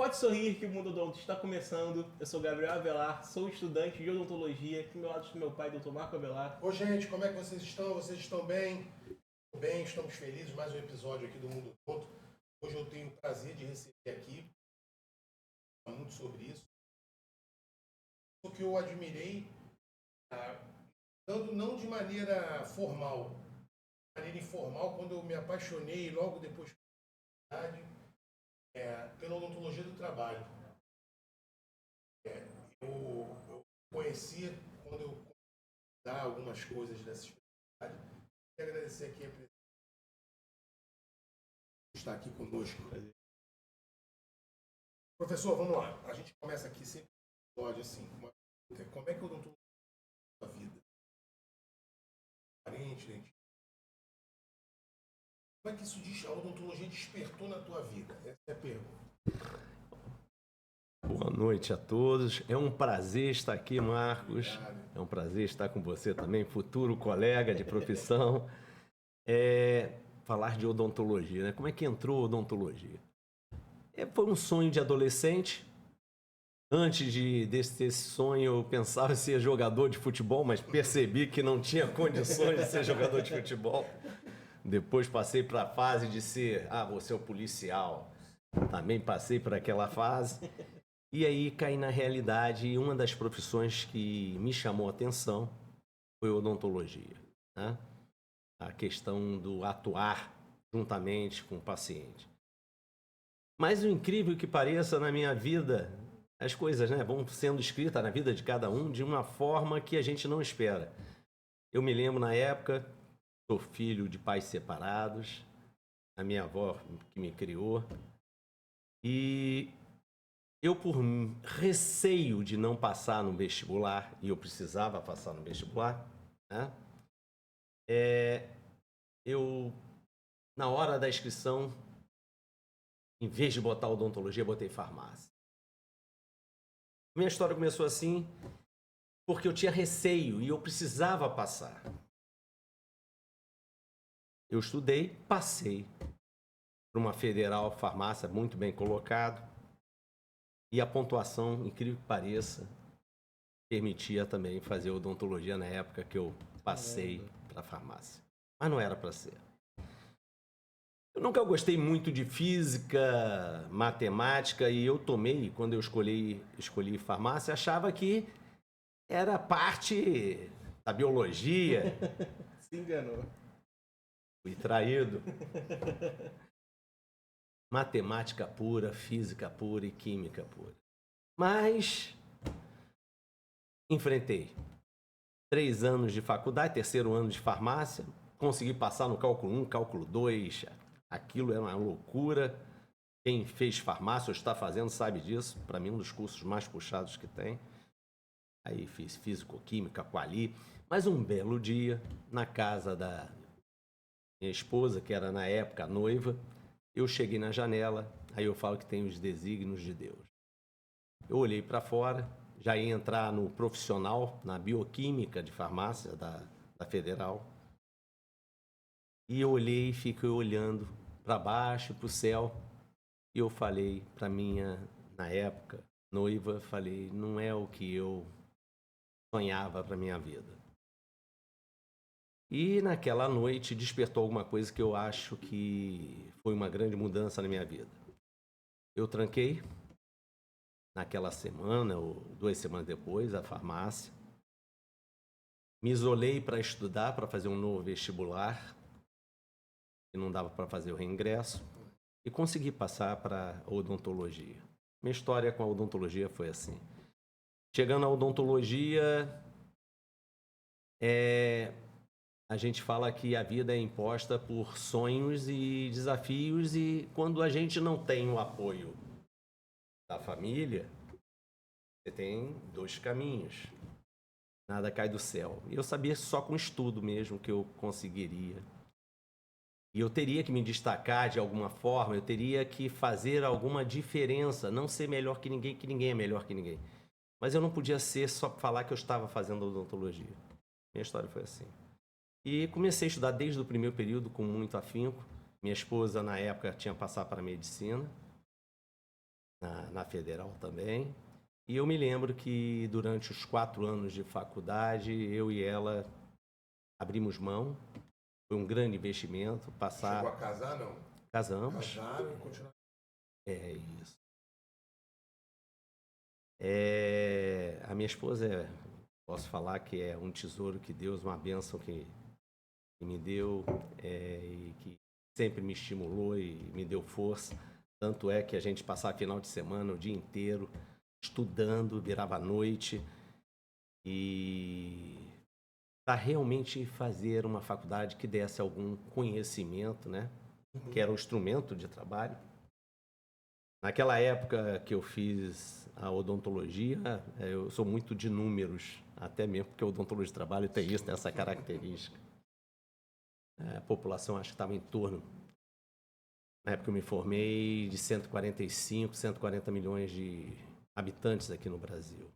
Pode sorrir que o Mundo Odonto está começando. Eu sou Gabriel Avelar, sou estudante de odontologia. Aqui do meu lado está meu pai, Dr. Marco Avelar. Oi, gente, como é que vocês estão? Vocês estão bem? Bem, estamos felizes. Mais um episódio aqui do Mundo Odonto. Hoje eu tenho o prazer de receber aqui, muito sobre isso. O que eu admirei, não de maneira formal, de maneira informal, quando eu me apaixonei logo depois da faculdade, pela odontologia do trabalho. Eu conheci quando eu dar algumas coisas dessa especialidade. Quero agradecer aqui a presença de estar aqui conosco. Professor, vamos lá. A gente começa aqui sempre um episódio assim, com uma pergunta. Como é que a odontologia na sua vida? Parente, gente. Como é que isso a odontologia despertou na tua vida? Essa é a pergunta. Boa noite a todos. É um prazer estar aqui, Marcos. Obrigado. É um prazer estar com você também, futuro colega de profissão. Falar de odontologia, né? Como é que entrou a odontologia? Foi um sonho de adolescente. Antes desse sonho, eu pensava em ser jogador de futebol, mas percebi que não tinha condições de ser jogador de futebol. Depois passei para a fase de ser, vou ser o policial. Também passei por aquela fase. E aí caí na realidade e uma das profissões que me chamou a atenção foi a odontologia, né? A questão do atuar juntamente com o paciente. Mas o incrível que pareça, na minha vida, as coisas, né, vão sendo escritas na vida de cada um de uma forma que a gente não espera. Eu me lembro na época, sou filho de pais separados, a minha avó que me criou, e eu, por receio de não passar no vestibular, e eu precisava passar no vestibular, né? Eu, na hora da inscrição, em vez de botar odontologia, botei farmácia. Minha história começou assim, porque eu tinha receio e eu precisava passar. Eu estudei, passei para uma federal farmácia muito bem colocado. E a pontuação, incrível que pareça, permitia também fazer odontologia na época que eu passei para a farmácia. Mas não era para ser. Eu nunca gostei muito de física, matemática, e eu tomei, quando eu escolhi farmácia, achava que era parte da biologia. Se enganou. Fui traído. Matemática pura, física pura e química pura. Mas enfrentei 3 anos de faculdade, 3º ano de farmácia, consegui passar no cálculo 1, cálculo 2, aquilo era uma loucura. Quem fez farmácia ou está fazendo sabe disso, para mim um dos cursos mais puxados que tem. Aí fiz físico-química, quali, mas um belo dia, na casa da minha esposa, que era na época noiva, eu cheguei na janela, aí eu falo que tem os desígnios de Deus. Eu olhei para fora, já ia entrar no profissional, na bioquímica de farmácia da Federal. E eu olhei e fiquei olhando para baixo, para o céu. E eu falei para minha, na época, noiva, falei, não é o que eu sonhava para minha vida. E naquela noite despertou alguma coisa que eu acho que foi uma grande mudança na minha vida. Eu tranquei naquela semana, ou 2 semanas depois, a farmácia. Me isolei para estudar, para fazer um novo vestibular, que não dava para fazer o reingresso, e consegui passar para a odontologia. Minha história com a odontologia foi assim. Chegando à odontologia, a gente fala que a vida é imposta por sonhos e desafios, e quando a gente não tem o apoio da família, você tem 2 caminhos. Nada cai do céu. E eu sabia só com estudo mesmo que eu conseguiria. E eu teria que me destacar de alguma forma, eu teria que fazer alguma diferença, não ser melhor que ninguém é melhor que ninguém. Mas eu não podia ser só falar que eu estava fazendo odontologia. Minha história foi assim. E comecei a estudar desde o primeiro período com muito afinco. Minha esposa, na época, tinha passado para a medicina, na Federal também. E eu me lembro que durante os 4 anos de faculdade, eu e ela abrimos mão. Foi um grande investimento. Chegou a casar, não? Casamos. Casaram e continuaram. É isso. A minha esposa, posso falar que é um tesouro que Deus, uma bênção que me deu e que sempre me estimulou e me deu força. Tanto é que a gente passava final de semana o dia inteiro estudando, virava à noite e para realmente fazer uma faculdade que desse algum conhecimento, né? Que era um instrumento de trabalho. Naquela época que eu fiz a odontologia, eu sou muito de números, até mesmo porque a odontologia de trabalho tem isso, tem essa característica. A população acho que estava em torno, na época eu me formei, de 145, 140 milhões de habitantes aqui no Brasil.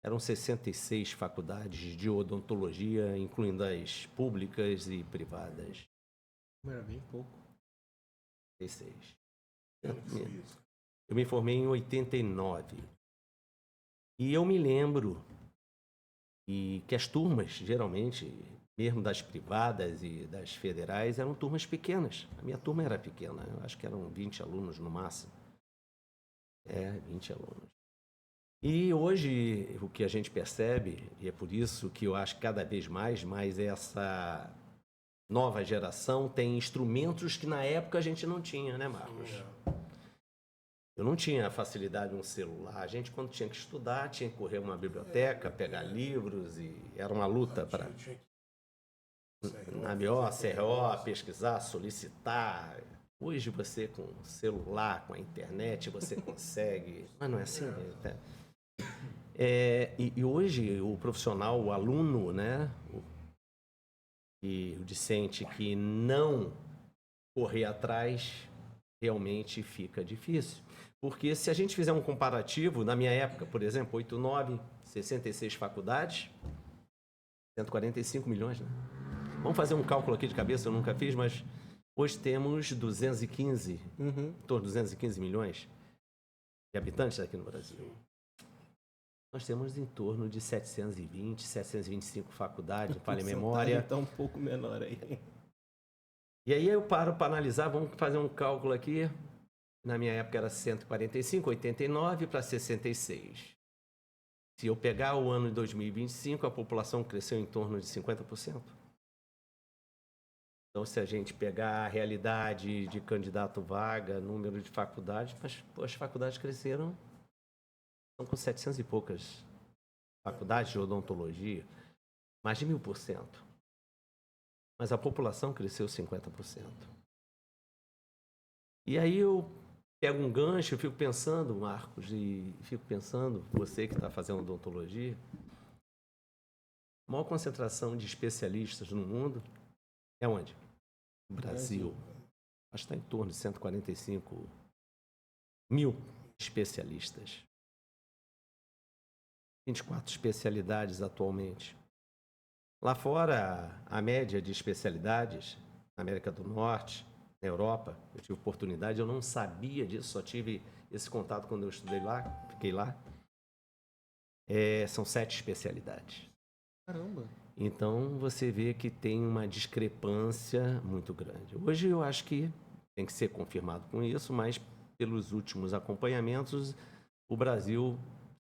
Eram 66 faculdades de odontologia, incluindo as públicas e privadas. Era bem pouco. 66. Ano que foi isso? Eu me formei em 89. E eu me lembro que as turmas, geralmente, mesmo das privadas e das federais, eram turmas pequenas. A minha turma era pequena, eu acho que eram 20 alunos no máximo. 20 alunos. E hoje, o que a gente percebe, e é por isso que eu acho que cada vez mais essa nova geração tem instrumentos que na época a gente não tinha, né, Marcos? Eu não tinha a facilidade de um celular. A gente, quando tinha que estudar, tinha que correr uma biblioteca, pegar livros, e era uma luta para na melhor CRO, pesquisar, solicitar. Hoje você com o celular, com a internet, você consegue. Mas não é assim, né? E hoje o profissional, o aluno, né, o discente que não correr atrás, realmente fica difícil. Porque se a gente fizer um comparativo, na minha época, por exemplo, 89, 66 faculdades, 145 milhões, né? Vamos fazer um cálculo aqui de cabeça, eu nunca fiz, mas hoje temos 215, em torno de 215 milhões de habitantes aqui no Brasil. Nós temos em torno de 720, 725 faculdades, falha a memória. Então um pouco menor aí. E aí eu paro para analisar, vamos fazer um cálculo aqui. Na minha época era 145, 89 para 66. Se eu pegar o ano de 2025, a população cresceu em torno de 50%. Então, se a gente pegar a realidade de candidato vaga, número de faculdades, mas as faculdades cresceram, estão com 700 e poucas faculdades de odontologia, mais de 1000%. Mas a população cresceu 50%. E aí eu pego um gancho, eu fico pensando, Marcos, e fico pensando, você que está fazendo odontologia, a maior concentração de especialistas no mundo é onde? No Brasil. Acho que está em torno de 145 mil especialistas. 24 especialidades atualmente. Lá fora, a média de especialidades, na América do Norte, na Europa, eu tive oportunidade, eu não sabia disso, só tive esse contato quando eu estudei lá, fiquei lá. São 7 especialidades. Caramba! Então, você vê que tem uma discrepância muito grande. Hoje, eu acho que tem que ser confirmado com isso, mas pelos últimos acompanhamentos, o Brasil,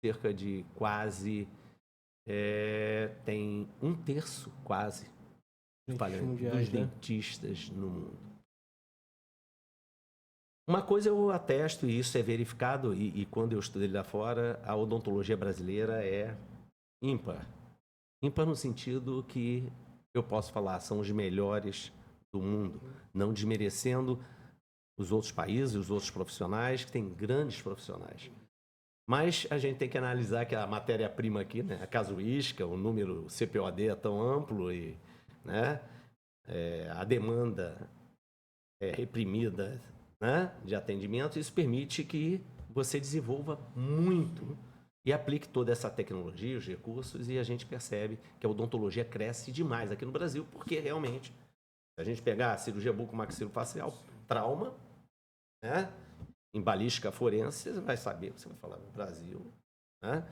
cerca de quase, tem 1/3, quase, dos dentistas no mundo. Uma coisa eu atesto, e isso é verificado, e quando eu estudei lá fora, a odontologia brasileira é ímpar. Ímpar no sentido que eu posso falar, são os melhores do mundo, não desmerecendo os outros países, os outros profissionais, que têm grandes profissionais. Mas a gente tem que analisar que a matéria-prima aqui, né, a casuística, o número CPOD é tão amplo e, né, a demanda é reprimida, né, de atendimento, isso permite que você desenvolva muito e aplique toda essa tecnologia, os recursos, e a gente percebe que a odontologia cresce demais aqui no Brasil, porque realmente, se a gente pegar a cirurgia bucomaxilofacial, trauma, né, em balística forense, você vai saber o que você vai falar no Brasil, né?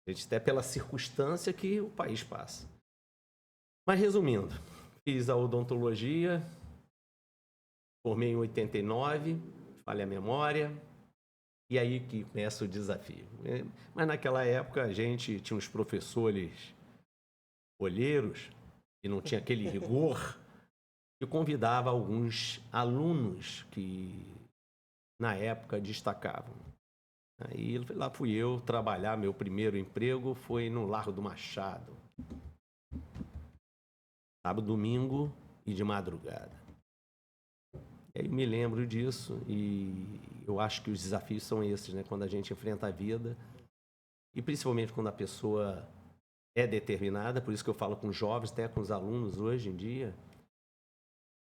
A gente até pela circunstância que o país passa. Mas resumindo, fiz a odontologia, formei em 89, falha a memória, e aí que começa o desafio. Mas naquela época a gente tinha uns professores olheiros, e não tinha aquele rigor, e convidava alguns alunos que na época destacavam. Aí lá fui eu trabalhar, meu primeiro emprego foi no Largo do Machado. Sábado, domingo e de madrugada. E aí eu me lembro disso e eu acho que os desafios são esses, né? Quando a gente enfrenta a vida e principalmente quando a pessoa é determinada, por isso que eu falo com jovens, até com os alunos hoje em dia,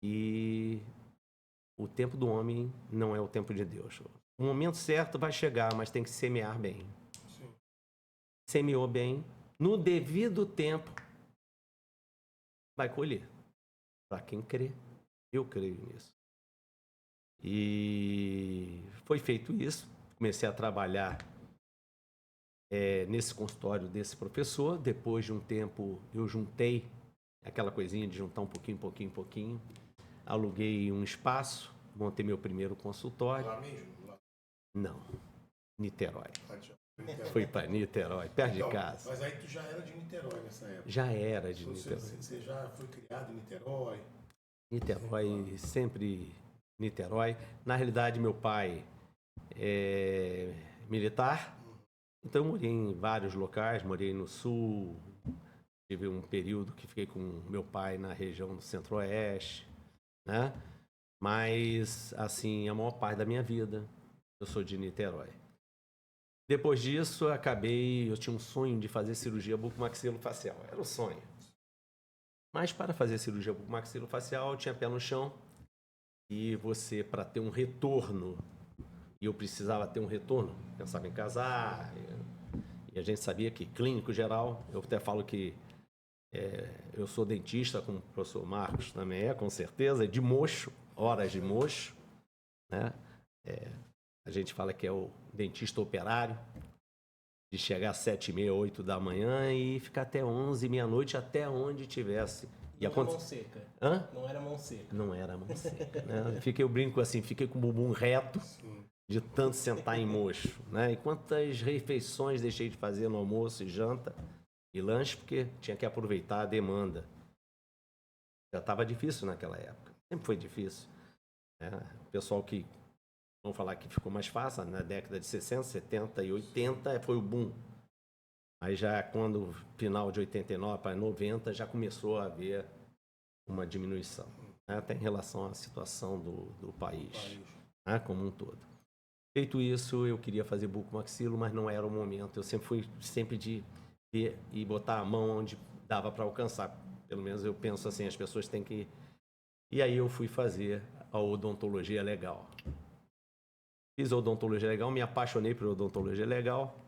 e o tempo do homem não é o tempo de Deus. O momento certo vai chegar, mas tem que semear bem. Sim. Semeou bem, no devido tempo, vai colher. Para quem crê, eu creio nisso. E foi feito isso. Comecei a trabalhar nesse consultório desse professor. Depois de um tempo, eu juntei aquela coisinha de juntar um pouquinho. Aluguei um espaço, montei meu primeiro consultório. Lá mesmo? Lá. Não, Niterói. Niterói. Fui para Niterói, perto de casa. Mas aí tu já era de Niterói nessa época? Já era de Niterói. Você já foi criado em Niterói? Niterói, sempre Niterói. Na realidade, meu pai é militar, então eu morei em vários locais, morei no Sul, tive um período que fiquei com meu pai na região do Centro-Oeste, né? Mas, assim, a maior parte da minha vida, eu sou de Niterói. Depois disso, eu tinha um sonho de fazer cirurgia bucomaxilofacial, era o sonho. Mas para fazer cirurgia bucomaxilofacial, eu tinha pé no chão e você, para ter um retorno, e eu precisava ter um retorno, pensava em casar, e a gente sabia que clínico geral, eu até falo que eu sou dentista, como o professor Marcos também com certeza, de mocho, horas de mocho, né? A gente fala que é o dentista operário, de chegar às 7h30, 8 da manhã e ficar até 11, meia-noite, até onde tivesse. Não era mão seca. Hã? Não era mão seca. Não era mão seca, né? Eu brinco assim, fiquei com o bumbum reto de tanto sentar em mocho, né? E quantas refeições deixei de fazer no almoço e janta e lanche, porque tinha que aproveitar a demanda. Já estava difícil naquela época, sempre foi difícil. O pessoal que, vamos falar que ficou mais fácil, na década de 60, 70 e 80 foi o boom. Aí já quando, final de 89 para 90, já começou a haver uma diminuição, né? Até em relação à situação do país, né? Como um todo. Feito isso, eu queria fazer bucomaxilo, mas não era o momento. Eu sempre fui de ver e botar a mão onde dava para alcançar. Pelo menos eu penso assim, as pessoas têm que... E aí eu fui fazer a odontologia legal. Fiz a odontologia legal, me apaixonei por odontologia legal.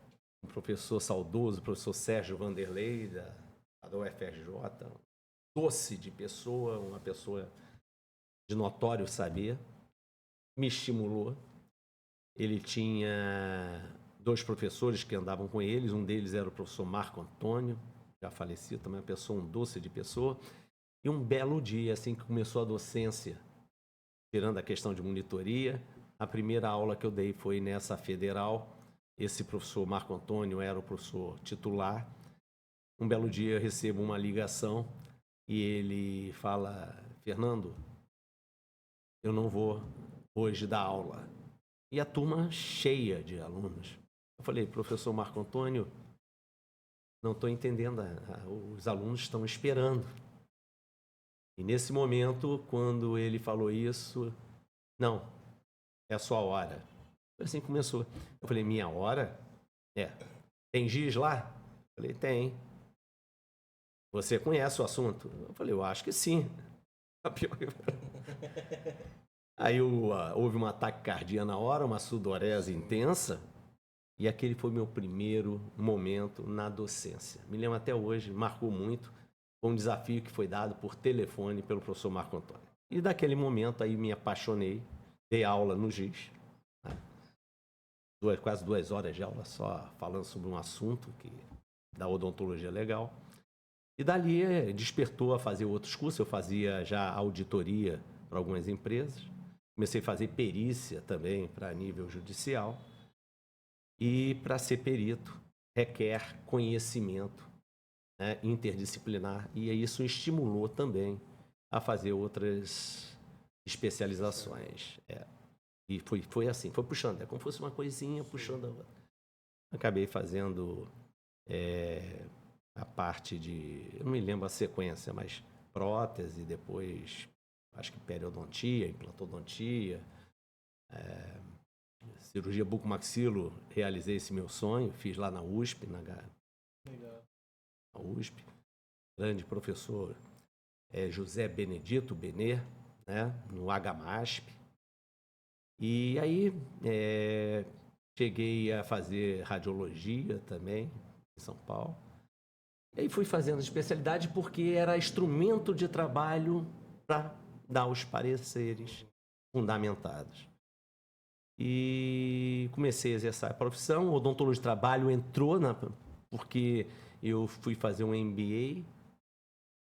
Um professor saudoso, o professor Sérgio Vanderlei, da UFRJ, doce de pessoa, uma pessoa de notório saber, me estimulou. Ele tinha 2 professores que andavam com eles, um deles era o professor Marco Antônio, já falecido, também uma pessoa, um doce de pessoa. E um belo dia, assim que começou a docência, tirando a questão de monitoria, a primeira aula que eu dei foi nessa federal. Esse professor Marco Antônio era o professor titular. Um belo dia eu recebo uma ligação e ele fala: Fernando, eu não vou hoje dar aula. E a turma cheia de alunos. Eu falei: professor Marco Antônio, não estou entendendo, os alunos estão esperando. E nesse momento, quando ele falou isso, não, é a sua hora. Assim começou. Eu falei: minha hora? Tem giz lá? Eu falei: tem. Você conhece o assunto? Eu falei: eu acho que sim. Aí houve um ataque cardíaco na hora, uma sudorese intensa, e aquele foi meu primeiro momento na docência. Me lembro até hoje, marcou muito. Foi um desafio que foi dado por telefone pelo professor Marco Antônio. E daquele momento aí me apaixonei, dei aula no GIS. quase 2 horas de aula só falando sobre um assunto da odontologia legal. E dali despertou a fazer outros cursos. Eu fazia já auditoria para algumas empresas. Comecei a fazer perícia também para nível judicial. E para ser perito requer conhecimento, né, interdisciplinar. E isso estimulou também a fazer outras especializações. E foi assim, foi puxando. É como se fosse uma coisinha puxando a outra. Acabei fazendo a parte de... Eu não me lembro a sequência, mas prótese, depois acho que periodontia, implantodontia, cirurgia bucomaxilo. Realizei esse meu sonho, fiz lá na USP, na USP. Grande professor José Benedito Benê, né, no HMASP. E aí cheguei a fazer radiologia também, em São Paulo. E aí fui fazendo especialidade porque era instrumento de trabalho para dar os pareceres fundamentados. E comecei a exercer a profissão. O odontologia de trabalho entrou porque eu fui fazer um MBA,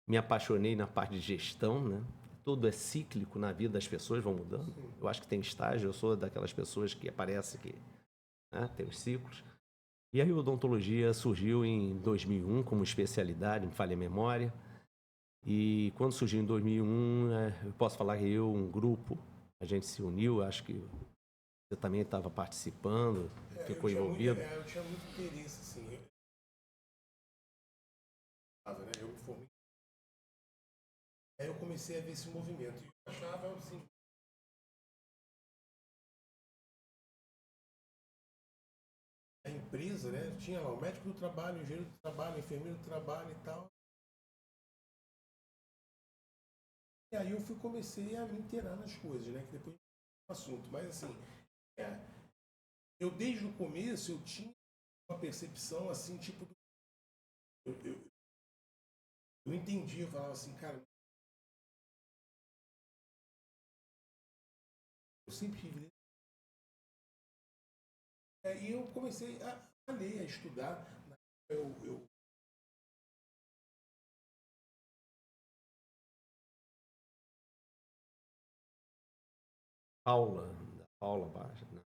me apaixonei na parte de gestão, né? Tudo é cíclico na vida das pessoas, vão mudando. Eu acho que tem estágio, eu sou daquelas pessoas que aparece que, né, tem os ciclos. E aí a odontologia surgiu em 2001 como especialidade, me falha a memória. E quando surgiu em 2001, eu posso falar que um grupo, a gente se uniu, acho que você também estava participando, ficou envolvido. Eu tinha muito interesse, assim. Eu me formei. Aí eu comecei a ver esse movimento. E eu achava, assim... A empresa, né? Tinha lá o médico do trabalho, o engenheiro do trabalho, o enfermeiro do trabalho e tal. E aí eu comecei a me inteirar nas coisas, né? Que depois é um assunto. Mas assim, eu desde o começo eu tinha uma percepção assim, tipo... Eu entendi, eu falava assim, cara... Eu sempre tive... E eu comecei a ler, a estudar. Paula Baixa, né?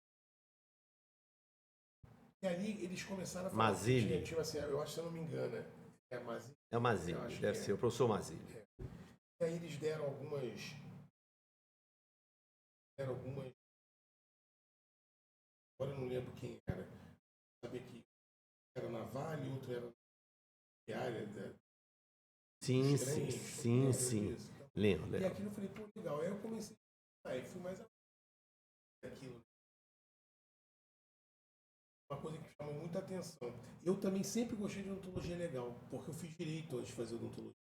E ali eles começaram a falar... Mazzilli. Tipo assim, eu acho que se eu não me engano, é Mazzilli. É o Mazzilli, deve ser o professor Mazzilli. E aí eles deram algumas... Agora eu não lembro quem era. Sabia que era na Vale, outro era na área da... Sim. Lembro. E aquilo eu falei, pô, legal. Aí eu comecei a fui mais aquilo. Uma coisa que chamou muita atenção. Eu também sempre gostei de odontologia legal, porque eu fiz direito antes de fazer odontologia.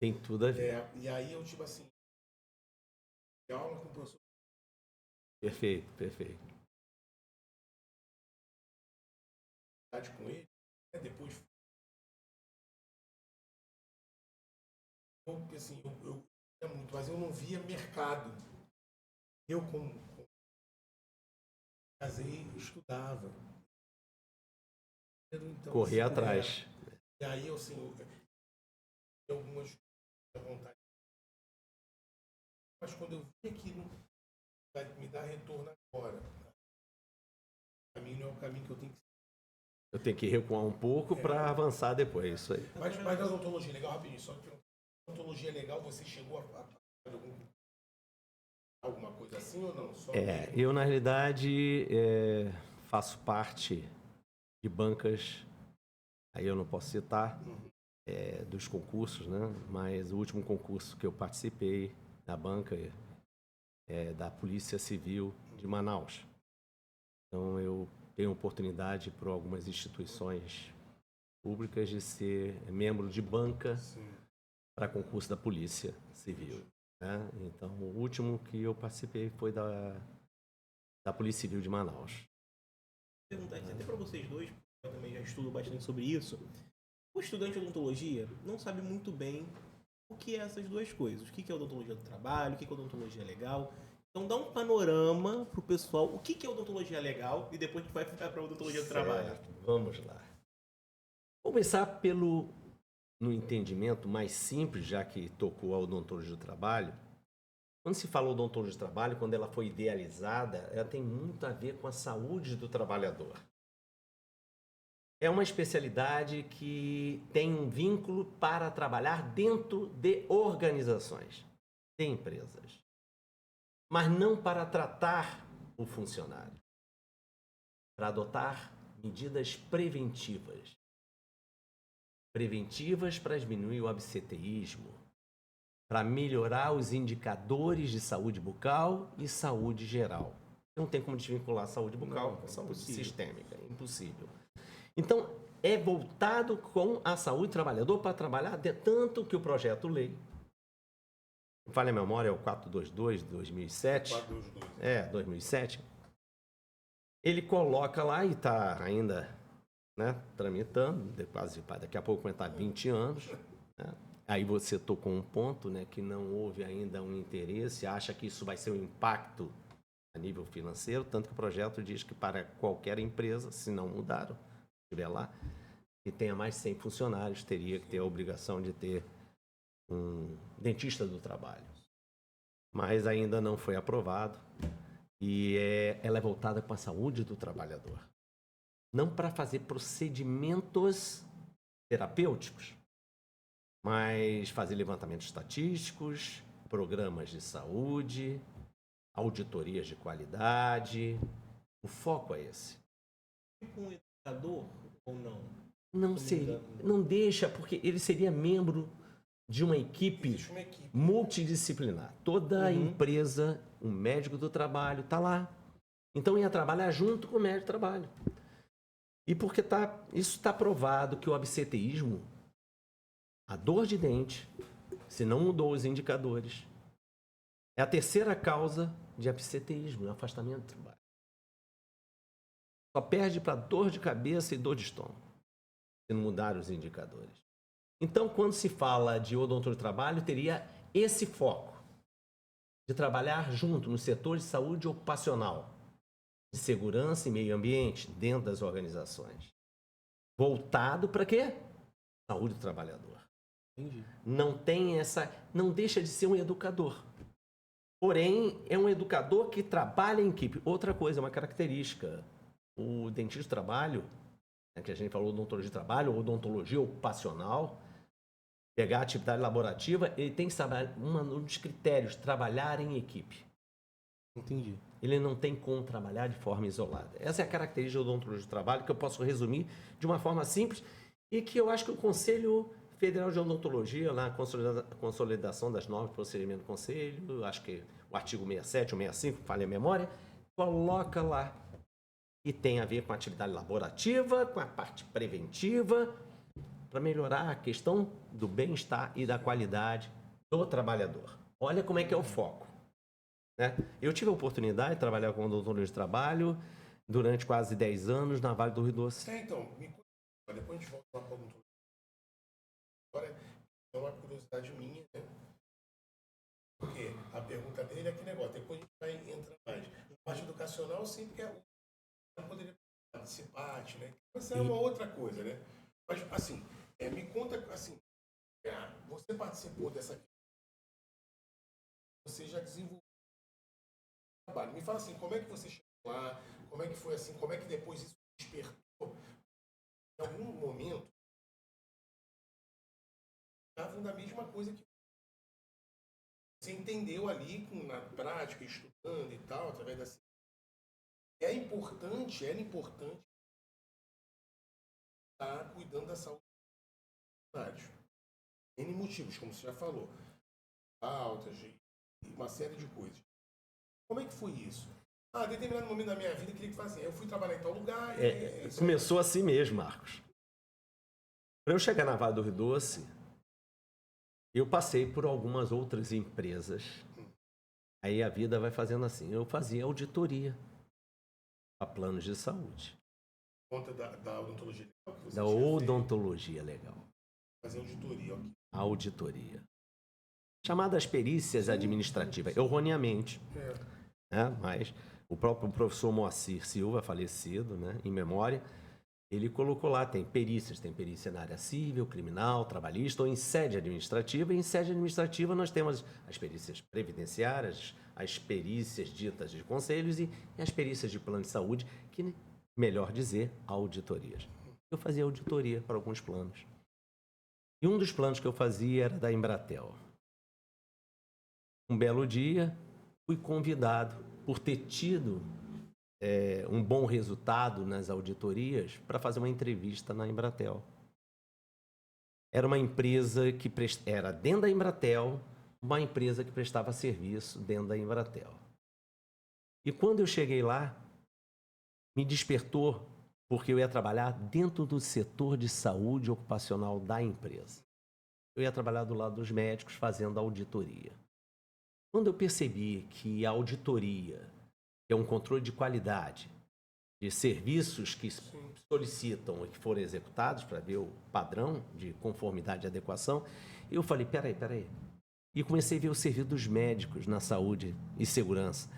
Tem tudo a ver. E aí eu, tipo assim, aula com o professor. Perfeito. Com ele, depois assim, eu ia muito, mas eu não via mercado. Eu como casei, estudava. Então, Correr assim, atrás. E aí eu assim, eu algumas vontade. Mas quando eu vi que não vai me dar retorno agora, o caminho não é o caminho que eu tenho que seguir. Eu tenho que recuar um pouco para avançar depois, isso aí. Mas na odontologia legal, rapidinho, só que odontologia legal, você chegou a fazer alguma coisa assim ou não? Eu na realidade faço parte de bancas, aí eu não posso citar, dos concursos, né? Mas o último concurso que eu participei da banca da Polícia Civil de Manaus. Então eu tenho oportunidade por algumas instituições públicas de ser membro de banca para concurso da Polícia Civil. Né? Então, o último que eu participei foi da Polícia Civil de Manaus. Vou perguntar até para vocês dois, eu também já estudo bastante sobre isso. O estudante de odontologia não sabe muito bem o que é essas duas coisas. O que é odontologia do trabalho, o que é odontologia legal. Então dá um panorama pro pessoal, o que é odontologia legal, e depois a gente vai ficar para odontologia do trabalho. Certo, vamos lá. Vou começar no entendimento mais simples, já que tocou a odontologia do trabalho. Quando se fala odontologia do trabalho, quando ela foi idealizada, ela tem muito a ver com a saúde do trabalhador. É uma especialidade que tem um vínculo para trabalhar dentro de organizações, de empresas, mas não para tratar o funcionário, para adotar medidas preventivas. Preventivas para diminuir o absenteísmo, para melhorar os indicadores de saúde bucal e saúde geral. Não tem como desvincular a saúde bucal com a saúde sistêmica, é impossível. Então, é voltado com a saúde do trabalhador para trabalhar, tanto que o projeto-lei, falha a memória, é o 422 de 2007. 422. 2007. Ele coloca lá e está ainda, né, tramitando, daqui a pouco vai estar 20 anos. Né? Aí você tocou um ponto, né, que não houve ainda um interesse, acha que isso vai ser um impacto a nível financeiro, tanto que o projeto diz que para qualquer empresa, se não mudaram, estiver lá, que tenha mais de 100 funcionários, teria que ter a obrigação de ter um dentista do trabalho. Mas ainda não foi aprovado e ela é voltada para a saúde do trabalhador. Não para fazer procedimentos terapêuticos, mas fazer levantamentos estatísticos, programas de saúde, auditorias de qualidade. O foco é esse. Tipo um educador ou não? Não deixa, porque ele seria membro de uma equipe Existe uma equipe. multidisciplinar. Toda empresa, um médico do trabalho está lá. Então ia trabalhar junto com o médico do trabalho. E porque isso está provado que o absenteísmo, a dor de dente, se não mudou os indicadores, é a terceira causa de absenteísmo, o afastamento do trabalho. Só perde para dor de cabeça e dor de estômago, se não mudar os indicadores. Então, quando se fala de odontologia do trabalho, teria esse foco de trabalhar junto no setor de saúde ocupacional, de segurança e meio ambiente dentro das organizações. Voltado para quê? Saúde do trabalhador. Entendi. Não deixa de ser um educador. Porém, é um educador que trabalha em equipe. Outra coisa, uma característica, o dentista do trabalho, né, que a gente falou odontologia de trabalho, odontologia ocupacional, pegar a atividade laborativa, ele tem que trabalhar, um dos critérios, trabalhar em equipe. Entendi. Ele não tem como trabalhar de forma isolada. Essa é a característica do odontologia de trabalho que eu posso resumir de uma forma simples e que eu acho que o Conselho Federal de Odontologia, na consolidação das normas de procedimento do Conselho, acho que o artigo 67 ou 65, falha a memória, coloca lá que tem a ver com a atividade laborativa, com a parte preventiva, para melhorar a questão do bem-estar e da qualidade do trabalhador. Olha como é que é o foco. Né? Eu tive a oportunidade de trabalhar com odontologia de trabalho durante quase 10 anos na Vale do Rio Doce. Então, me conta, depois a gente volta lá para a odontologia. Agora, é uma curiosidade minha, né? Porque a pergunta dele é que negócio, depois a gente vai entrar mais. A parte educacional sempre poderia participar, né? Mas é uma outra coisa, né? Mas, assim, me conta, assim, você participou dessa... Você já desenvolveu o trabalho. Me fala assim, como é que você chegou lá? Como é que foi assim? Como é que depois isso despertou? Em algum momento, estavam da mesma coisa que você entendeu ali na prática, estudando e tal, através da ciência. Era importante estar cuidando da saúde dos funcionários. N motivos, como você já falou. Altas, uma série de coisas. Como é que foi isso? Em determinado momento da minha vida, eu queria que fosse assim, eu fui trabalhar em tal lugar... Começou assim mesmo, Marcos. Para eu chegar na Vale do Rio Doce, eu passei por algumas outras empresas. Aí a vida vai fazendo assim. Eu fazia auditoria a planos de saúde. Conta da odontologia legal que você Da tinha odontologia legal. Fazer auditoria, ok. Auditoria. Chamadas perícias administrativas, erroneamente. né? Mas o próprio professor Moacir Silva, falecido, né, em memória, ele colocou lá, tem perícia na área civil, criminal, trabalhista ou em sede administrativa. E em sede administrativa nós temos as perícias previdenciárias, as perícias ditas de conselhos e as perícias de plano de saúde, que, melhor dizer, auditorias. Eu fazia auditoria para alguns planos. E um dos planos que eu fazia era da Embratel. Um belo dia, fui convidado por ter tido um bom resultado nas auditorias para fazer uma entrevista na Embratel. Era uma empresa que era dentro da Embratel, uma empresa que prestava serviço dentro da Embratel. E quando eu cheguei lá, me despertou porque eu ia trabalhar dentro do setor de saúde ocupacional da empresa. Eu ia trabalhar do lado dos médicos fazendo auditoria. Quando eu percebi que a auditoria é um controle de qualidade de serviços que solicitam e que foram executados para ver o padrão de conformidade e adequação, eu falei, peraí. E comecei a ver o serviço dos médicos na saúde e segurança.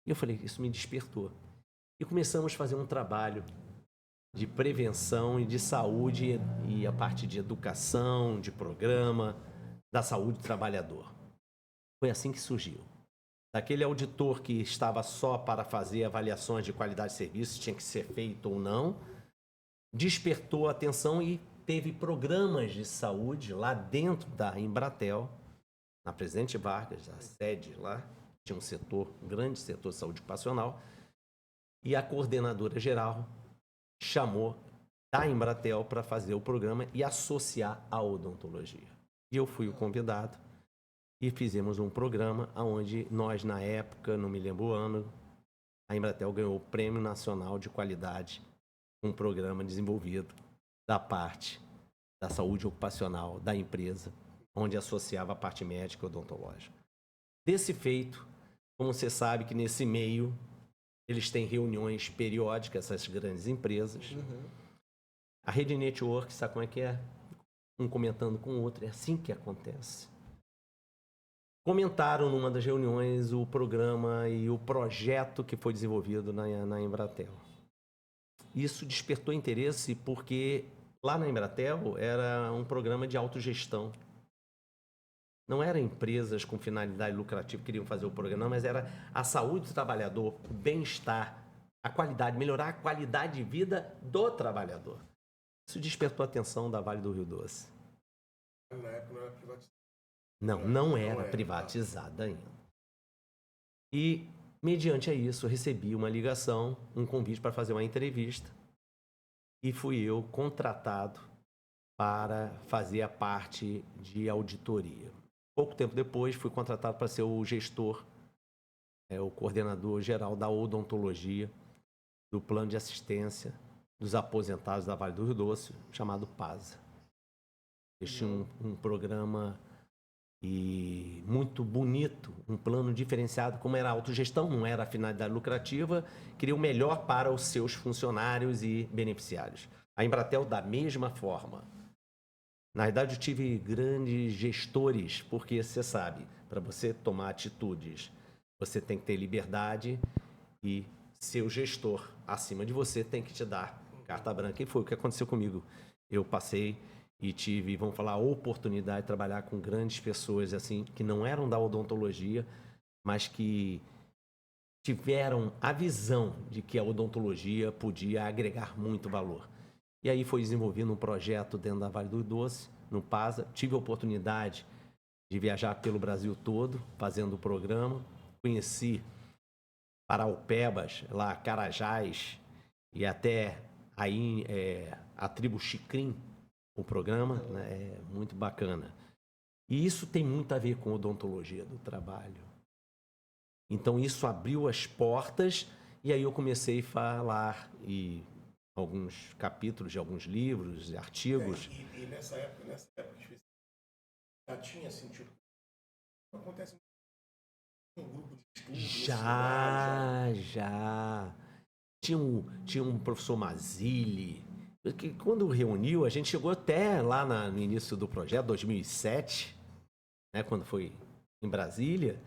E eu falei, isso me despertou. E começamos a fazer um trabalho de prevenção e de saúde e a parte de educação, de programa, da saúde do trabalhador. Foi assim que surgiu. Daquele auditor que estava só para fazer avaliações de qualidade de serviço, tinha que ser feito ou não, despertou a atenção e teve programas de saúde lá dentro da Embratel, na Presidente Vargas, a sede lá, tinha um grande setor de saúde ocupacional, e a coordenadora geral chamou da Embratel para fazer o programa e associar a odontologia. E eu fui o convidado. E fizemos um programa onde nós, na época, não me lembro o ano, a Embratel ganhou o Prêmio Nacional de Qualidade, um programa desenvolvido da parte da saúde ocupacional da empresa, onde associava a parte médica e odontológica. Desse feito, como você sabe que nesse meio, eles têm reuniões periódicas, essas grandes empresas. A rede network, sabe como é que é? Um comentando com o outro, é assim que acontece. Comentaram numa das reuniões o programa e o projeto que foi desenvolvido na Embratel. Isso despertou interesse porque lá na Embratel era um programa de autogestão. Não eram empresas com finalidade lucrativa que queriam fazer o programa, mas era a saúde do trabalhador, o bem-estar, a qualidade, melhorar a qualidade de vida do trabalhador. Isso despertou a atenção da Vale do Rio Doce. Na época não era privatizado. Não era privatizada ainda. E, mediante a isso, eu recebi uma ligação, um convite para fazer uma entrevista. E fui eu contratado para fazer a parte de auditoria. Pouco tempo depois, fui contratado para ser o gestor, o coordenador geral da odontologia, do plano de assistência dos aposentados da Vale do Rio Doce, chamado PASA. Eles tinham um programa muito bonito, um plano diferenciado, como era a autogestão, não era a finalidade lucrativa, queria o melhor para os seus funcionários e beneficiários. A Embratel, da mesma forma. Na verdade, eu tive grandes gestores, porque você sabe, para você tomar atitudes, você tem que ter liberdade e seu gestor acima de você tem que te dar carta branca. E foi o que aconteceu comigo. Eu passei e tive, vamos falar, a oportunidade de trabalhar com grandes pessoas assim que não eram da odontologia, mas que tiveram a visão de que a odontologia podia agregar muito valor. E aí foi desenvolvido um projeto dentro da Vale do Rio Doce, no PASA. Tive a oportunidade de viajar pelo Brasil todo, fazendo o programa. Conheci Paraupebas, lá Carajás, e até aí a tribo Xicrim, o programa, né, é muito bacana. E isso tem muito a ver com odontologia do trabalho. Então isso abriu as portas e aí eu comecei a falar alguns capítulos de alguns livros, artigos. E nessa época já tinha sentido. Acontece um grupo de estudo. Já. Tinha um professor Mazzilli, que quando reuniu, a gente chegou até lá no início do projeto, 2007, né, quando foi em Brasília.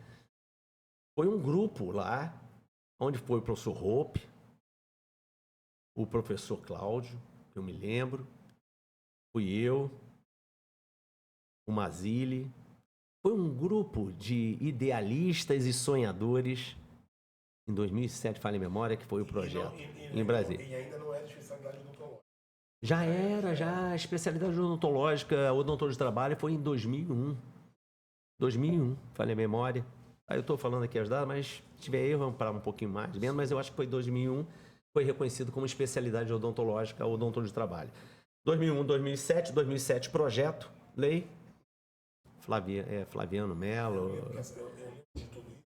Foi um grupo lá onde foi o professor Hope, o professor Cláudio, que eu me lembro, fui eu, o Mazili. Foi um grupo de idealistas e sonhadores. Em 2007, falha a memória, que foi o projeto em Brasília. E ainda não era especialidade odontológica. Já a especialidade odontológica, odonto de trabalho, foi em 2001. 2001, falha a memória. Aí eu estou falando aqui as datas, mas se tiver erro, vamos parar um pouquinho mais, menos, mas eu acho que foi 2001, foi reconhecido como especialidade odontológica, odonto de trabalho. 2001, 2007, projeto, lei, Flaviano Melo. Eu lembro de tudo isso.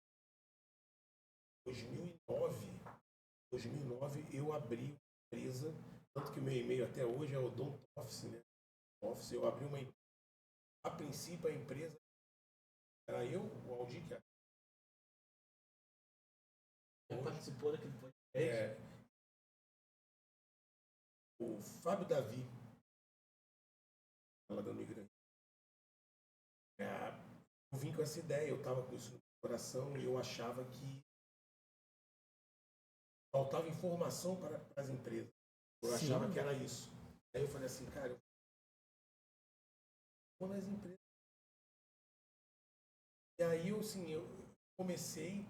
2009 eu abri uma empresa, tanto que o meu e-mail até hoje é Odonto Office, né? Office, eu abri uma empresa. A princípio a empresa era eu, o Aldir, que participou daquele podcast. O Fábio Davi, lá da Migrante. Eu vim com essa ideia, eu estava com isso no coração e eu achava que faltava informação para as empresas. Eu achava que era isso. Aí eu falei assim, cara, eu vou nas empresas. E aí eu comecei,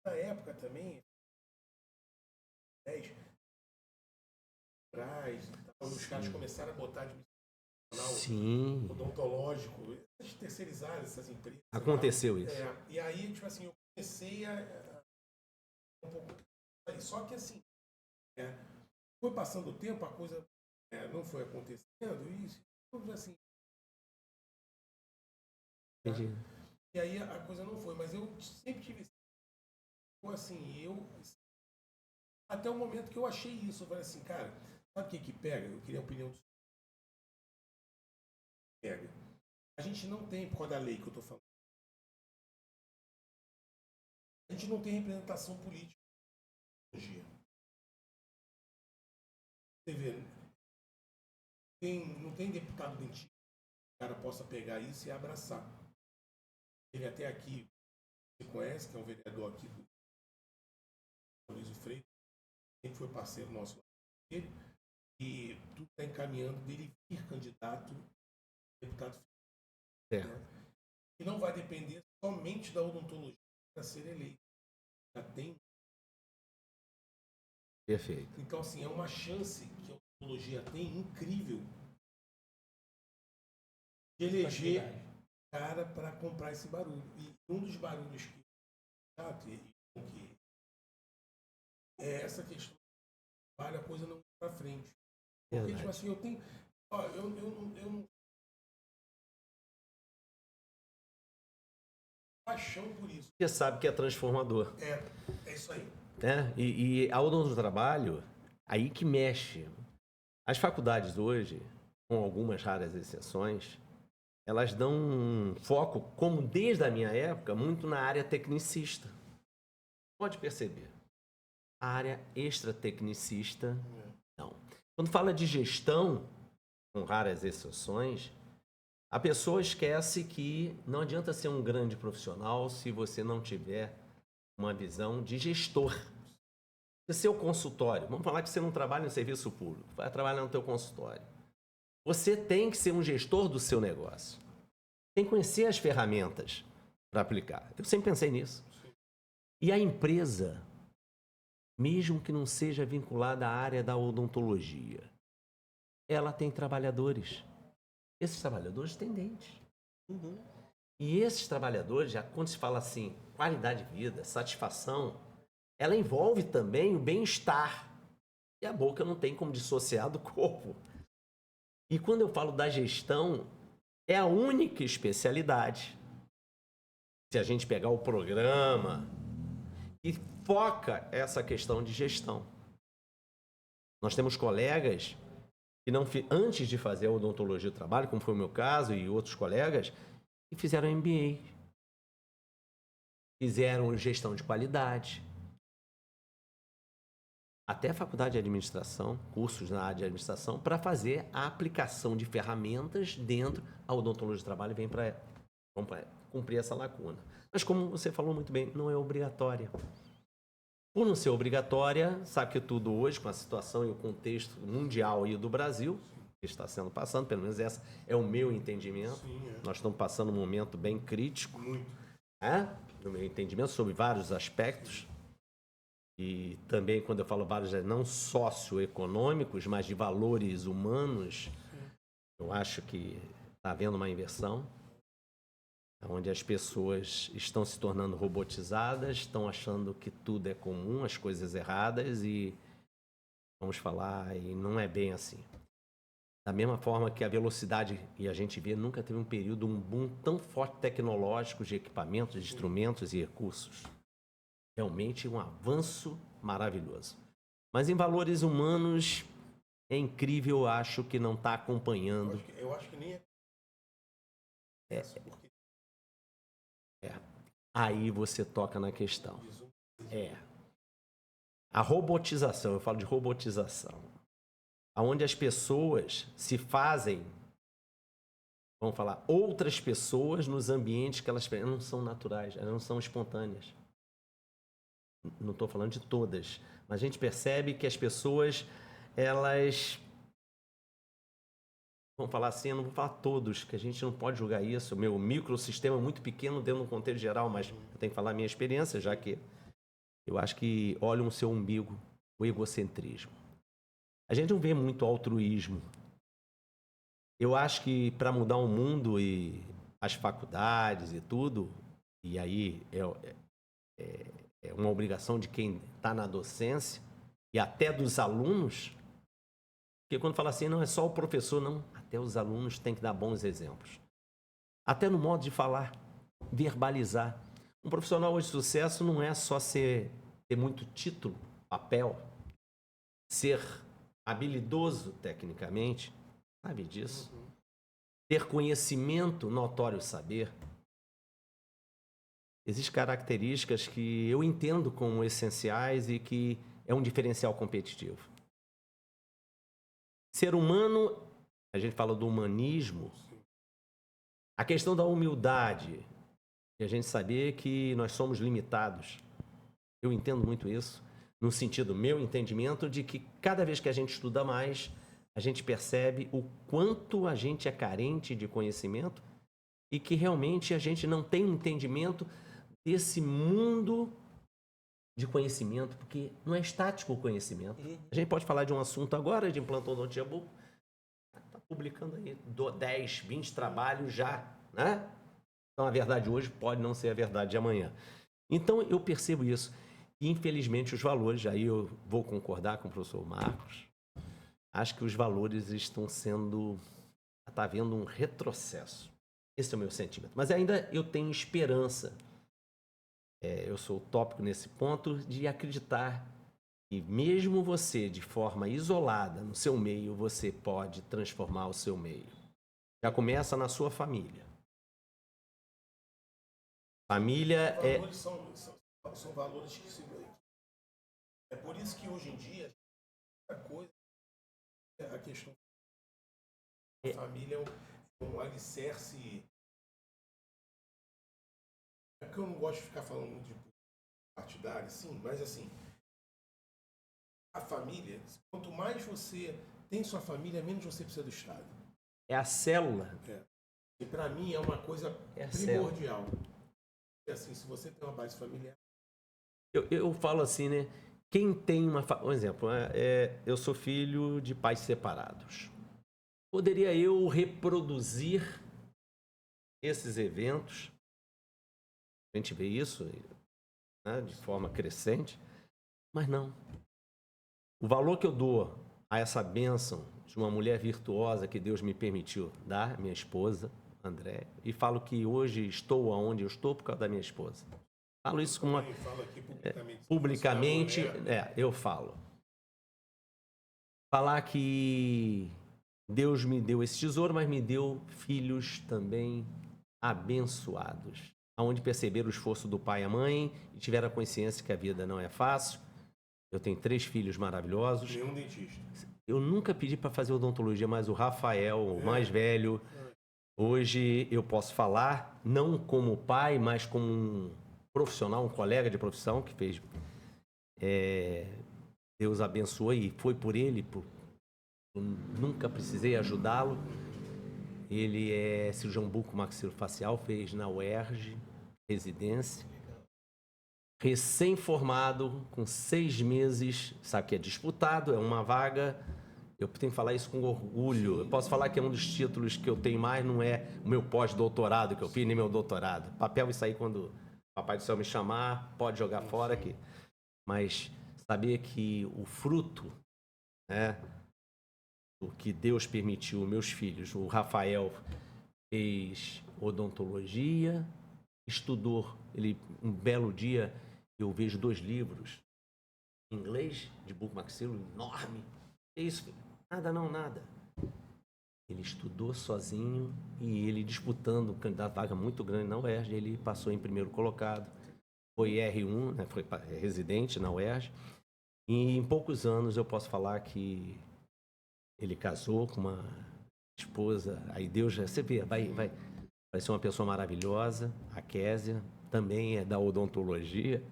na época também, 10 atrás, os caras começaram a botar Sim. odontológico, essas terceirizadas, essas empresas. Aconteceu isso. E aí, tipo assim, eu comecei a um pouco. Só que assim, foi passando o tempo, a coisa não foi acontecendo, e isso, assim. Entendi. E aí a coisa não foi, mas eu sempre tive assim, até o momento que eu achei isso, eu falei assim, cara, sabe o que pega? Eu queria a opinião do pega. A gente não tem, por causa da lei que eu estou falando, a gente não tem representação política hoje. Você vê, não tem deputado dentista que o cara possa pegar isso e abraçar. Ele até aqui se conhece, que é um vereador aqui do Luiz Freitas, sempre foi parceiro nosso dele, e tudo está encaminhando dele vir candidato a deputado federal. E não vai depender somente da odontologia para ser eleito. Já tem. Perfeito. Então, assim, é uma chance que a odontologia tem incrível de eleger cara para comprar esse barulho. E um dos barulhos que é essa questão vale a coisa não para frente. Porque, tipo assim, eu tenho. Eu não. Paixão por isso. Você sabe que é transformador. É isso aí. E a odonto do trabalho, aí que mexe. As faculdades hoje, com algumas raras exceções, elas dão um foco, como desde a minha época, muito na área tecnicista. Pode perceber. A área extra-tecnicista, não. Quando fala de gestão, com raras exceções, a pessoa esquece que não adianta ser um grande profissional se você não tiver uma visão de gestor. O seu consultório, vamos falar que você não trabalha no serviço público, vai trabalhar no teu consultório. Você tem que ser um gestor do seu negócio. Tem que conhecer as ferramentas para aplicar. Eu sempre pensei nisso. E a empresa, mesmo que não seja vinculada à área da odontologia, ela tem trabalhadores. Esses trabalhadores têm dentes. E esses trabalhadores, já quando se fala assim, qualidade de vida, satisfação, ela envolve também o bem-estar. E a boca não tem como dissociar do corpo. E quando eu falo da gestão, é a única especialidade. Se a gente pegar o programa e foca essa questão de gestão. Nós temos colegas que não, antes de fazer a odontologia do trabalho, como foi o meu caso e outros colegas, que fizeram MBA. Fizeram gestão de qualidade. Até a faculdade de administração, cursos na área de administração, para fazer a aplicação de ferramentas dentro da odontologia do trabalho, vem para cumprir essa lacuna. Mas como você falou muito bem, não é obrigatória. Por não ser obrigatória, sabe que tudo hoje, com a situação e o contexto mundial e do Brasil, que está sendo passando, pelo menos esse é o meu entendimento. Sim, é. Nós estamos passando um momento bem crítico, Muito. no meu entendimento, sobre vários aspectos. E também, quando eu falo vários, não socioeconômicos, mas de valores humanos, eu acho que está havendo uma inversão, onde as pessoas estão se tornando robotizadas, estão achando que tudo é comum, as coisas erradas, e vamos falar, e não é bem assim. Da mesma forma que a velocidade, e a gente vê, nunca teve um período, um boom tão forte tecnológico de equipamentos, de instrumentos e recursos. Realmente um avanço maravilhoso. Mas em valores humanos, é incrível, eu acho que não está acompanhando. Eu acho que nem é. Porque Aí você toca na questão. A robotização, eu falo de robotização. Onde as pessoas se fazem, vamos falar, outras pessoas nos ambientes que elas não são naturais, elas não são espontâneas. Não estou falando de todas, mas a gente percebe que as pessoas, elas, vamos falar assim, eu não vou falar todos, que a gente não pode julgar isso. O meu microsistema é muito pequeno dentro de um contexto geral, mas eu tenho que falar a minha experiência, já que eu acho que olham o seu umbigo, o egocentrismo. A gente não vê muito altruísmo. Eu acho que para mudar o mundo e as faculdades e tudo, e aí é uma obrigação de quem está na docência e até dos alunos, porque quando fala assim, não é só o professor, não, até os alunos têm que dar bons exemplos. Até no modo de falar, verbalizar. Um profissional hoje de sucesso não é só ter muito título, papel, ser habilidoso tecnicamente, sabe disso? Ter conhecimento, notório saber. Existem características que eu entendo como essenciais e que é um diferencial competitivo. Ser humano, a gente fala do humanismo, a questão da humildade, e a gente saber que nós somos limitados. Eu entendo muito isso, no sentido, meu entendimento, de que cada vez que a gente estuda mais, a gente percebe o quanto a gente é carente de conhecimento e que realmente a gente não tem um entendimento desse mundo de conhecimento, porque não é estático o conhecimento. A gente pode falar de um assunto agora, de implantodontia bucal, está publicando aí 10, 20 trabalhos já, né? Então, a verdade hoje pode não ser a verdade de amanhã. Então, eu percebo isso. E, infelizmente, os valores, aí eu vou concordar com o professor Marcos, acho que os valores estão sendo... Está havendo um retrocesso. Esse é o meu sentimento. Mas ainda eu tenho esperança. Eu sou utópico nesse ponto de acreditar que mesmo você, de forma isolada no seu meio, você pode transformar o seu meio. Já começa na sua família. Família é... valores são valores que se... É por isso que hoje em dia a coisa, a questão da família é um alicerce. É porque eu não gosto de ficar falando muito de partidário, sim, mas assim, a família, quanto mais você tem sua família, menos você precisa do Estado. É a célula. E para mim é uma coisa primordial. E assim, se você tem uma base familiar... Eu falo assim, né? Quem tem uma... Um exemplo, eu sou filho de pais separados. Poderia eu reproduzir esses eventos? A gente vê isso, né, de forma crescente, mas não. O valor que eu dou a essa bênção de uma mulher virtuosa que Deus me permitiu dar, minha esposa, André, e falo que hoje estou onde eu estou por causa da minha esposa. Falo isso com uma... publicamente, eu falo. Falar que Deus me deu esse tesouro, mas me deu filhos também abençoados, onde perceberam o esforço do pai e a mãe e tiveram a consciência que a vida não é fácil. Eu tenho 3 filhos maravilhosos. Nenhum dentista. Eu nunca pedi para fazer odontologia, mas o Rafael, o mais velho, hoje eu posso falar, não como pai, mas como um profissional, um colega de profissão que fez Deus abençoou e foi por ele. Eu nunca precisei ajudá-lo. Ele é cirurgião bucomaxilofacial, fez na UERJ, residência. Recém-formado, com 6 meses, sabe que é disputado, é uma vaga. Eu tenho que falar isso com orgulho. Eu posso falar que é um dos títulos que eu tenho mais, não é o meu pós-doutorado que eu fiz, nem meu doutorado. Papel, isso aí, quando o Papai do Céu me chamar, pode jogar fora aqui. Mas saber que o fruto, né, o que Deus permitiu, meus filhos, o Rafael fez odontologia, estudou, um belo dia, eu vejo 2 livros em inglês, de bucomaxilo, enorme. É isso, filho? Nada não, nada. Ele estudou sozinho e ele disputando um candidato a vaga muito grande na UERJ, ele passou em primeiro colocado. Foi R1, né, foi residente na UERJ. E em poucos anos eu posso falar que ele casou com uma esposa. Aí Deus, você vê, vai ser uma pessoa maravilhosa. A Késia também é da odontologia,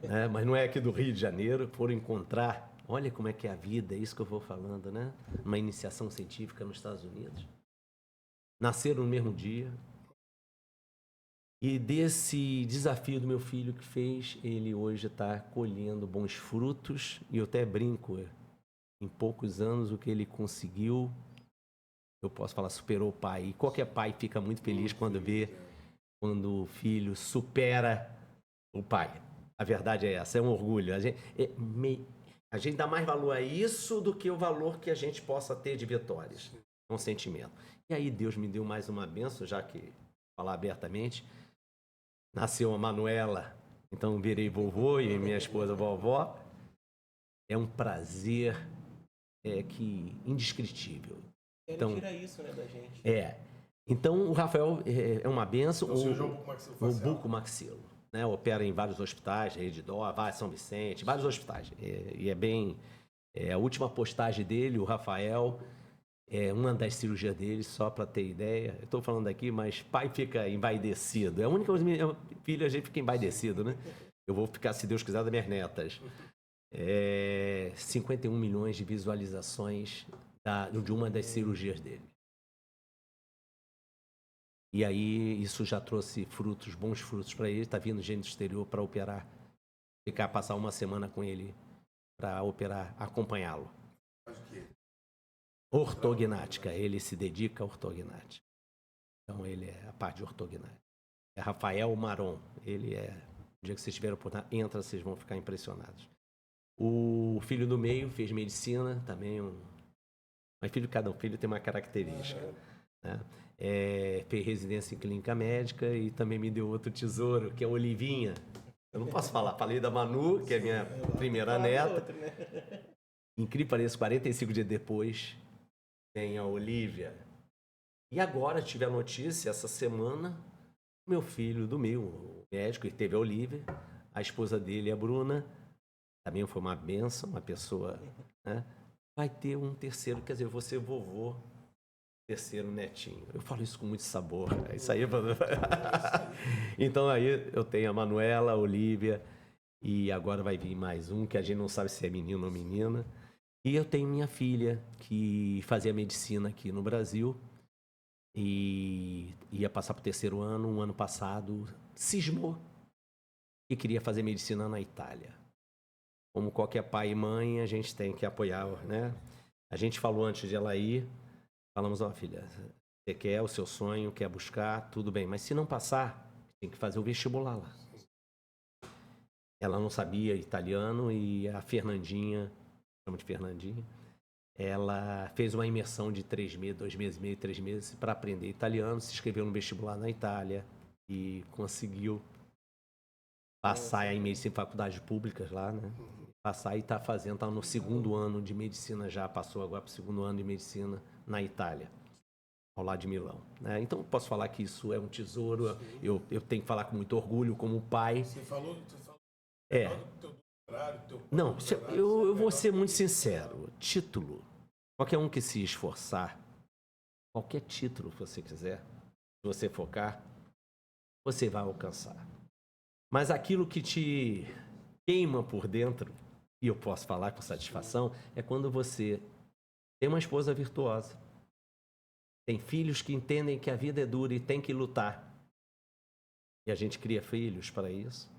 né, mas não é aqui do Rio de Janeiro. Foram encontrar. Olha como é que é a vida, é isso que eu vou falando, né? Uma iniciação científica nos Estados Unidos. Nasceram no mesmo dia. E desse desafio do meu filho que fez, ele hoje está colhendo bons frutos. E eu até brinco, em poucos anos, o que ele conseguiu, eu posso falar, superou o pai. E qualquer pai fica muito feliz quando vê, quando o filho supera o pai. A verdade é essa, é um orgulho. A gente dá mais valor a isso do que o valor que a gente possa ter de vitórias. Um sentimento. E aí Deus me deu mais uma bênção, já que falar abertamente. Nasceu a Manuela, então virei vovô e minha esposa vovó. É um prazer indescritível. Então, tira isso, né, da gente. Então o Rafael é uma bênção. O cirurgião bucomaxilofacial. O bucomaxilo. Né, opera em vários hospitais, Rede Dó, São Vicente, vários hospitais. E é bem... a última postagem dele, o Rafael, uma das cirurgias dele, só para ter ideia. Eu estou falando aqui, mas pai fica envaidecido. É a única coisa, filho, a gente fica envaidecido, né? Eu vou ficar, se Deus quiser, das minhas netas. 51 milhões de visualizações de uma das cirurgias dele. E aí isso já trouxe frutos, bons frutos para ele. Está vindo gente do exterior para operar. Passar uma semana com ele para operar, acompanhá-lo. Ortognática. Ele se dedica à ortognática. Então ele é a parte de ortognática. É Rafael Maron. Ele é... O dia que vocês estiverem por lá, entra, vocês vão ficar impressionados. O filho do meio fez medicina, também Mas cada filho tem uma característica. Né? Fez residência em clínica médica e também me deu outro tesouro, que é a Olivinha. Eu não posso falar. Falei da Manu, que é minha primeira neta. Incrível, parece 45 dias depois, tem a Olivia. E agora tive a notícia, essa semana, meu filho do meio, o médico, que teve a Olivia, a esposa dele, a Bruna, também foi uma bênção, uma pessoa, né? Vai ter um terceiro, quer dizer, eu vou ser vovô, terceiro netinho. Eu falo isso com muito sabor. Isso aí. Então aí eu tenho a Manuela, a Olivia, e agora vai vir mais um, que a gente não sabe se é menino ou menina. E eu tenho minha filha, que fazia medicina aqui no Brasil, e ia passar para o 3º ano. Um ano passado, cismou e queria fazer medicina na Itália. Como qualquer pai e mãe, a gente tem que apoiar, né? A gente falou antes de ela ir, falamos, filha, você quer o seu sonho, quer buscar, tudo bem. Mas se não passar, tem que fazer o vestibular lá. Ela não sabia italiano e a Fernandinha, chama de Fernandinha, ela fez uma imersão de 3 meses, 2 meses e meio, 3 meses para aprender italiano, se inscreveu no vestibular na Itália e conseguiu passar em medicina em faculdades públicas lá, né? Passar e está fazendo, está no 2º ano de medicina já, passou agora para o 2º ano de medicina na Itália, ao lado de Milão. Né? Então, posso falar que isso é um tesouro, eu tenho que falar com muito orgulho como pai. Você falou Não, eu vou ser muito sincero, título, qualquer um que se esforçar, qualquer título que você quiser, se você focar, você vai alcançar. Mas aquilo que te queima por dentro, e eu posso falar com satisfação, é quando você tem uma esposa virtuosa, tem filhos que entendem que a vida é dura e tem que lutar. E a gente cria filhos para isso.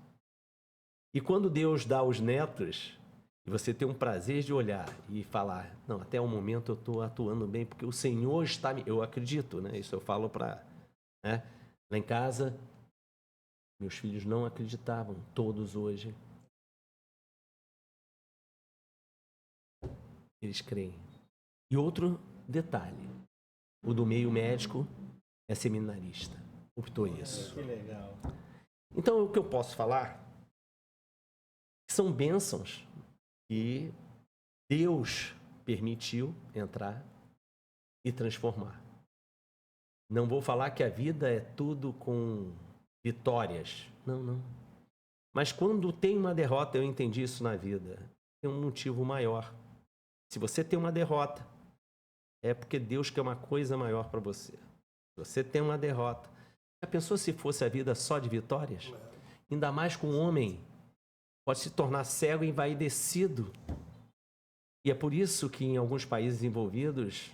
E quando Deus dá os netos, e você tem um prazer de olhar e falar, não, até o momento eu estou atuando bem, porque o Senhor está... Eu acredito, né? Isso eu falo para... Né? Lá em casa, meus filhos não acreditavam, todos hoje. Eles creem. E outro detalhe, o do meio médico é seminarista. Optou isso. Que legal. Então, o que eu posso falar são bênçãos que Deus permitiu entrar e transformar. Não vou falar que a vida é tudo com vitórias. Não, não. Mas quando tem uma derrota, eu entendi isso na vida, tem um motivo maior. Se você tem uma derrota, é porque Deus quer uma coisa maior para você. Se você tem uma derrota, já pensou se fosse a vida só de vitórias? Ainda mais com um homem pode se tornar cego e envaidecido. E é por isso que em alguns países envolvidos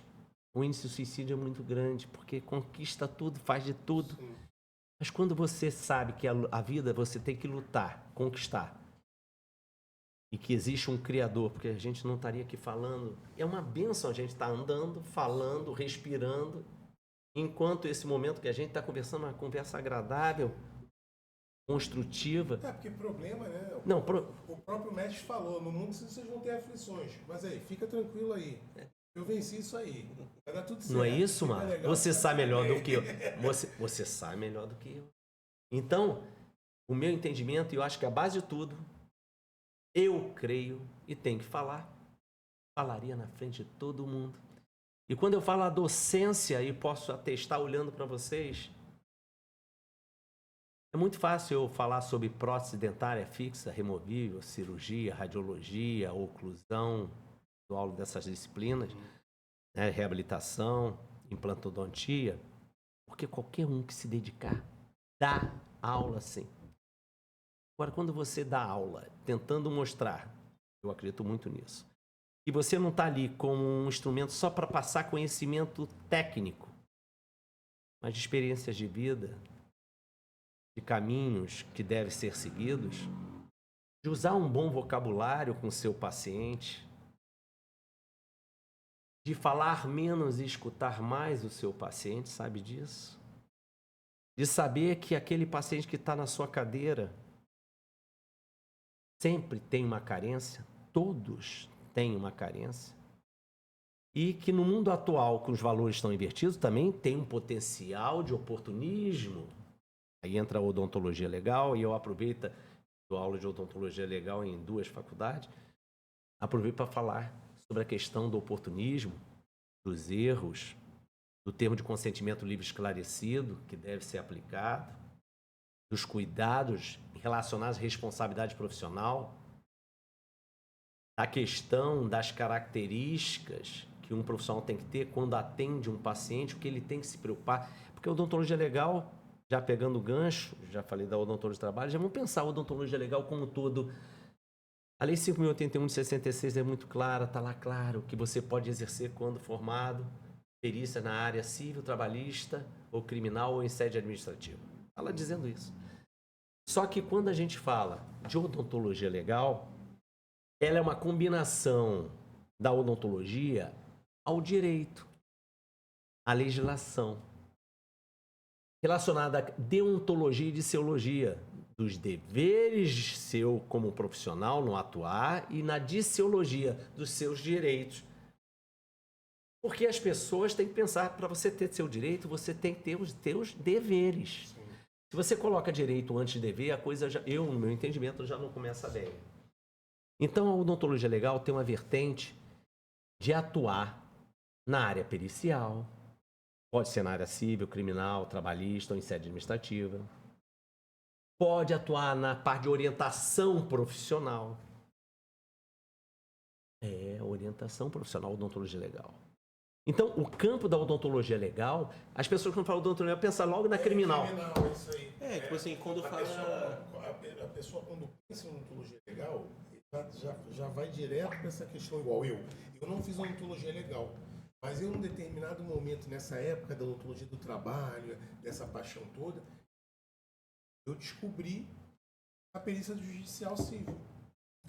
o índice de suicídio é muito grande, porque conquista tudo, faz de tudo. Sim. Mas quando você sabe que a vida você tem que lutar, conquistar, e que existe um Criador, porque a gente não estaria aqui falando, é uma bênção a gente estar andando, falando, respirando, enquanto esse momento que a gente está conversando, uma conversa agradável, construtiva. É, porque problema, né? Não, O próprio mestre falou, no mundo vocês vão ter aflições. Mas aí, fica tranquilo aí. Eu venci isso aí. Vai dar tudo certo. Não é isso, Fica Mar? legal. Você sabe melhor do que eu. Você sabe melhor do que eu. Então, o meu entendimento, e eu acho que a base de tudo, eu creio e tenho que falar. Falaria na frente de todo mundo. E quando eu falo a docência e posso atestar olhando para vocês, é muito fácil eu falar sobre prótese dentária fixa, removível, cirurgia, radiologia, oclusão, do aula dessas disciplinas, né, reabilitação, implantodontia, porque qualquer um que se dedicar dá aula sim. Agora, quando você dá aula tentando mostrar, eu acredito muito nisso, que você não está ali como um instrumento só para passar conhecimento técnico, mas de experiências de vida, de caminhos que devem ser seguidos, de usar um bom vocabulário com o seu paciente, de falar menos e escutar mais o seu paciente, sabe disso? De saber que aquele paciente que está na sua cadeira sempre tem uma carência, todos têm uma carência, e que no mundo atual, que os valores estão invertidos, também tem um potencial de oportunismo. Aí entra a odontologia legal, e eu aproveito, dou aula de odontologia legal em 2 faculdades, aproveito para falar sobre a questão do oportunismo, dos erros, do termo de consentimento livre esclarecido, que deve ser aplicado, dos cuidados relacionados à responsabilidade profissional, da questão das características que um profissional tem que ter quando atende um paciente, o que ele tem que se preocupar. Porque a odontologia legal, já pegando o gancho, já falei da odontologia de trabalho, já vamos pensar a odontologia legal como um todo. A Lei 5.081 de 66 é muito clara, está lá claro que você pode exercer quando formado, perícia na área civil, trabalhista, ou criminal, ou em sede administrativa. Está lá dizendo isso. Só que quando a gente fala de odontologia legal, ela é uma combinação da odontologia ao direito, à legislação, relacionada à deontologia e disseologia, dos deveres seu como profissional no atuar e na disseologia dos seus direitos. Porque as pessoas têm que pensar, para você ter seu direito, você tem que ter os seus deveres. Sim. Se você coloca direito antes de dever, a coisa já, no meu entendimento, já não começa bem. Então, a odontologia legal tem uma vertente de atuar na área pericial, pode ser na área civil, criminal, trabalhista ou em sede administrativa. Pode atuar na parte de orientação profissional. Orientação profissional, odontologia legal. Então, o campo da odontologia legal, as pessoas quando falam odontologia pensam logo na criminal. Criminal, é isso aí. Tipo assim, quando A fala... pessoa, a pessoa, quando pensa em odontologia legal, já vai direto para essa questão igual eu. Eu não fiz odontologia legal, mas em um determinado momento, nessa época da odontologia do trabalho, dessa paixão toda, eu descobri a perícia judicial civil.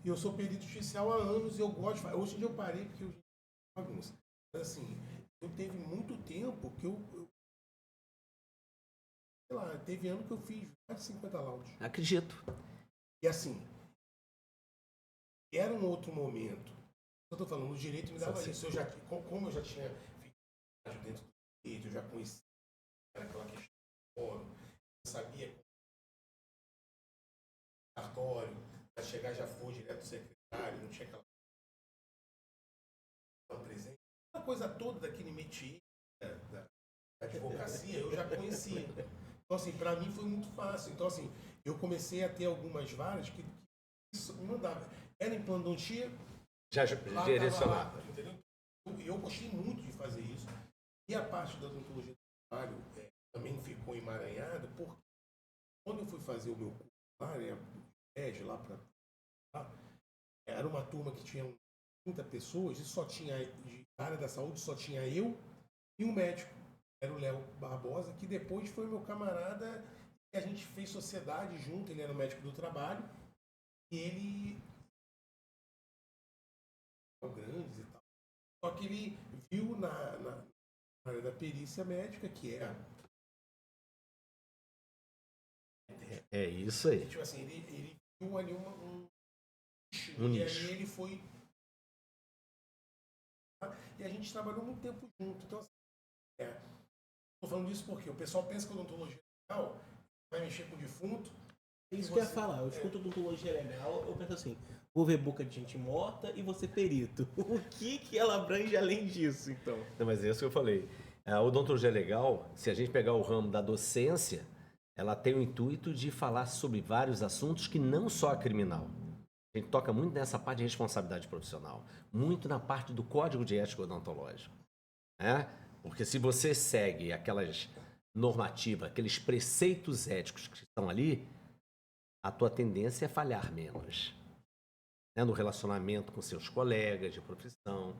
E eu sou perito judicial há anos e eu gosto de fazer. Hoje em dia eu parei porque eu bagunça. Mas assim, eu teve muito tempo que eu sei lá, teve ano que eu fiz mais de 50 laudos. Acredito. E assim, era um outro momento. Eu tô falando, o direito me dava isso. Como eu já tinha feito dentro do direito, eu já conhecia aquela questão do fórum, eu sabia cartório, para chegar já foi direto do secretário, não tinha aquela presente. A coisa toda daquele métier da advocacia eu já conhecia. Então, assim, para mim foi muito fácil. Então, assim, eu comecei a ter algumas varas que isso me mandava. Era em planodontia, Já direcionado. entendeu? E eu gostei muito de fazer isso. E a parte da odontologia do trabalho também ficou emaranhada, porque quando eu fui fazer o meu curso lá, lá para era uma turma que tinha 30 pessoas e só tinha, de área da saúde, só tinha eu e um médico. Era o Léo Barbosa, que depois foi meu camarada, e a gente fez sociedade junto, ele era o médico do trabalho, e ele grandes e tal. Só que ele viu na área da perícia médica, que é É isso aí. tipo assim, ele viu ali um Um e nicho. aí ele foi. E a gente trabalhou muito tempo junto. Então, assim, tô falando isso porque o pessoal pensa que a odontologia é legal, vai mexer com o defunto. Isso que eu ia falar, eu escuto odontologia legal, eu penso assim, vou ver boca de gente morta e vou ser perito. O que ela abrange além disso, então? Não, mas é isso que eu falei. A odontologia legal, se a gente pegar o ramo da docência, ela tem o intuito de falar sobre vários assuntos que não só a criminal. A gente toca muito nessa parte de responsabilidade profissional, muito na parte do código de ética odontológico. Né? Porque se você segue aquelas normativas, aqueles preceitos éticos que estão ali, a tua tendência é falhar menos. Né? No relacionamento com seus colegas de profissão,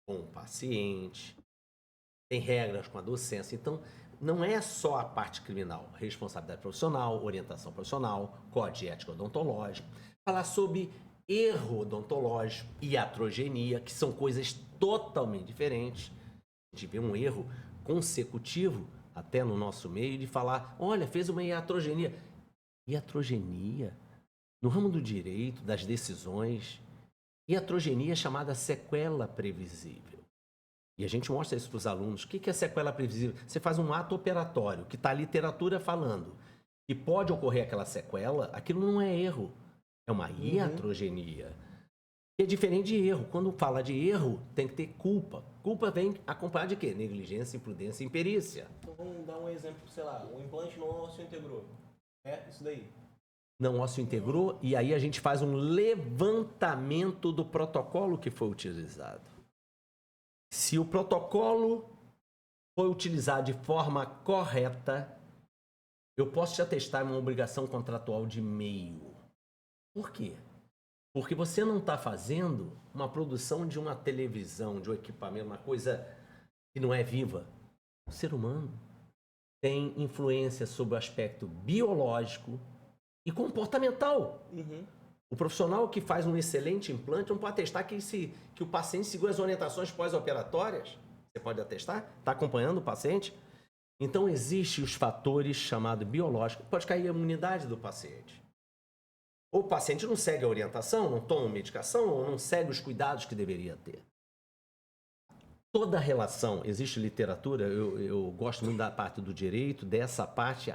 com o paciente, tem regras com a docência. Então, não é só a parte criminal, responsabilidade profissional, orientação profissional, código de ética odontológico, falar sobre erro odontológico e iatrogenia, que são coisas totalmente diferentes. A gente vê um erro consecutivo, até no nosso meio, de falar, olha, fez uma iatrogenia. Iatrogenia, no ramo do direito, das decisões, iatrogenia é chamada sequela previsível. E a gente mostra isso para os alunos. O que é sequela previsível? Você faz um ato operatório, que está a literatura falando, e pode ocorrer aquela sequela, aquilo não é erro, é uma iatrogenia. É diferente de erro. Quando fala de erro, tem que ter culpa. Culpa vem acompanhada de quê? Negligência, imprudência e imperícia. Então vamos dar um exemplo, sei lá, o implante não ósseo integrou. É isso daí. Não ósseo integrou, e aí a gente faz um levantamento do protocolo que foi utilizado. Se o protocolo foi utilizado de forma correta, eu posso te atestar uma obrigação contratual de meio. Por quê? Porque você não está fazendo uma produção de uma televisão, de um equipamento, uma coisa que não é viva. O ser humano tem influência sobre o aspecto biológico e comportamental. O profissional que faz um excelente implante não pode atestar que o paciente seguiu as orientações pós-operatórias. Você pode atestar? Está acompanhando o paciente? Então, existem os fatores chamados biológicos. Pode cair a imunidade do paciente. Ou o paciente não segue a orientação, não toma medicação, ou não segue os cuidados que deveria ter. Toda relação, existe literatura, eu gosto muito da parte do direito, dessa parte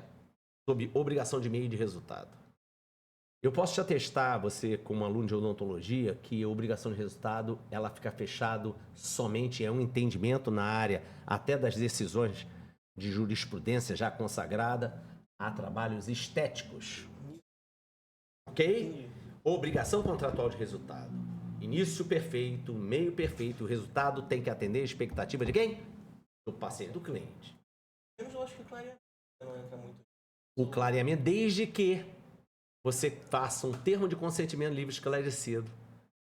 sobre obrigação de meio e de resultado. Eu posso te atestar, você como aluno de odontologia, que a obrigação de resultado, ela fica fechado somente, é um entendimento na área, até das decisões de jurisprudência já consagrada, a trabalhos estéticos. Ok? Obrigação contratual de resultado. início perfeito, meio perfeito, o resultado tem que atender a expectativa de quem? Do paciente, do cliente. Eu acho que o clareamento não entra muito. O clareamento, desde que você faça um termo de consentimento livre esclarecido,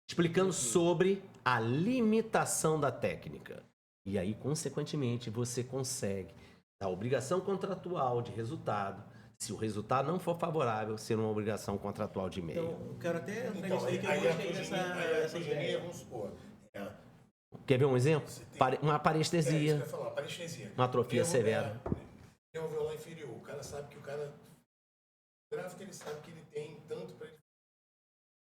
explicando sobre a limitação da técnica. E aí, consequentemente, você consegue, da obrigação contratual de resultado, se o resultado não for favorável, ser uma obrigação contratual de meio. Então, eu quero até entrar Então, nisso aí que eu aí a gostei dessa iatrogenia, ideia. vamos supor, Quer ver um exemplo? Você tem- Uma isso que parestesia, eu ia falar, parestesia. uma atrofia Nervo- severa. Nervo alveolar inferior. O cara sabe que o cara... O gráfico, ele sabe que ele tem tanto para ele...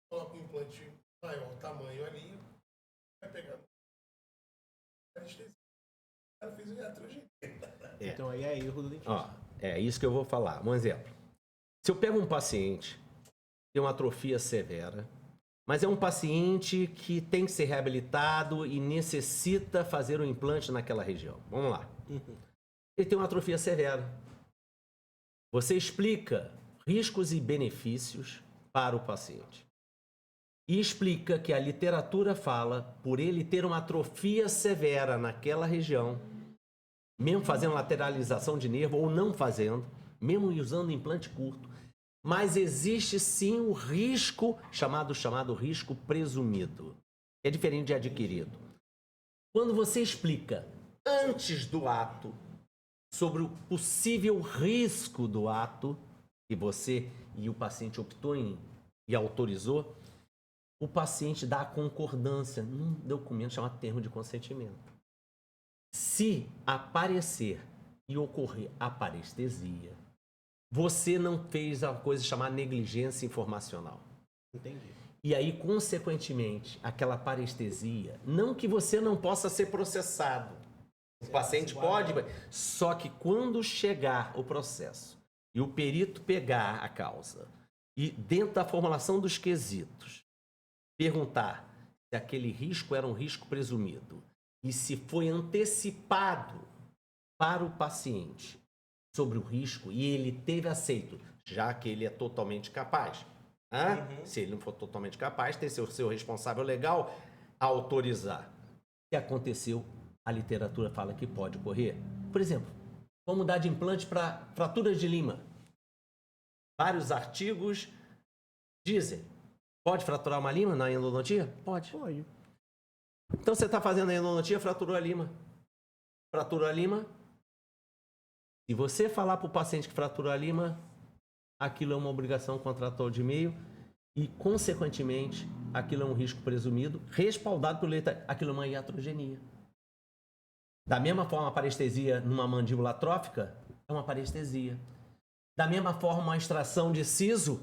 Coloca um implante maior, tamanho ali, vai pegar... Parestesia. O cara fez o iatrogenia. Então aí é erro do dentista. Ó, é isso que eu vou falar. Um exemplo. Se eu pego um paciente, tem uma atrofia severa, mas é um paciente que tem que ser reabilitado e necessita fazer um implante naquela região. Vamos lá. Ele tem uma atrofia severa. Você explica riscos e benefícios para o paciente. E explica que a literatura fala, por ele ter uma atrofia severa naquela região, mesmo fazendo lateralização de nervo ou não fazendo, mesmo usando implante curto, mas existe sim o risco, chamado risco presumido. É diferente de adquirido. Quando você explica antes do ato sobre o possível risco do ato que você e o paciente optou em e autorizou, o paciente dá a concordância num documento chamado termo de consentimento. Se aparecer e ocorrer a parestesia, você não fez a coisa chamada negligência informacional. Entendi. E aí, consequentemente, aquela parestesia, não que você não possa ser processado. O paciente pode, só que quando chegar o processo e o perito pegar a causa e dentro da formulação dos quesitos, perguntar se aquele risco era um risco presumido e se foi antecipado para o paciente sobre o risco e ele teve aceito, já que ele é totalmente capaz. Se ele não for totalmente capaz, tem seu responsável legal a autorizar. Se aconteceu, a literatura fala que pode ocorrer. Por exemplo, vamos dar de implante para fraturas de lima. Vários artigos dizem, pode fraturar uma lima na endodontia? Pode. Pode. Então você está fazendo a endodontia, fraturou a lima. Fraturou a lima. Se você falar para o paciente que fraturou a lima, aquilo é uma obrigação contratual de meio e, consequentemente, aquilo é um risco presumido, respaldado pelo leite, aquilo é uma iatrogenia. Da mesma forma, a parestesia numa mandíbula atrófica é uma parestesia. Da mesma forma, uma extração de siso,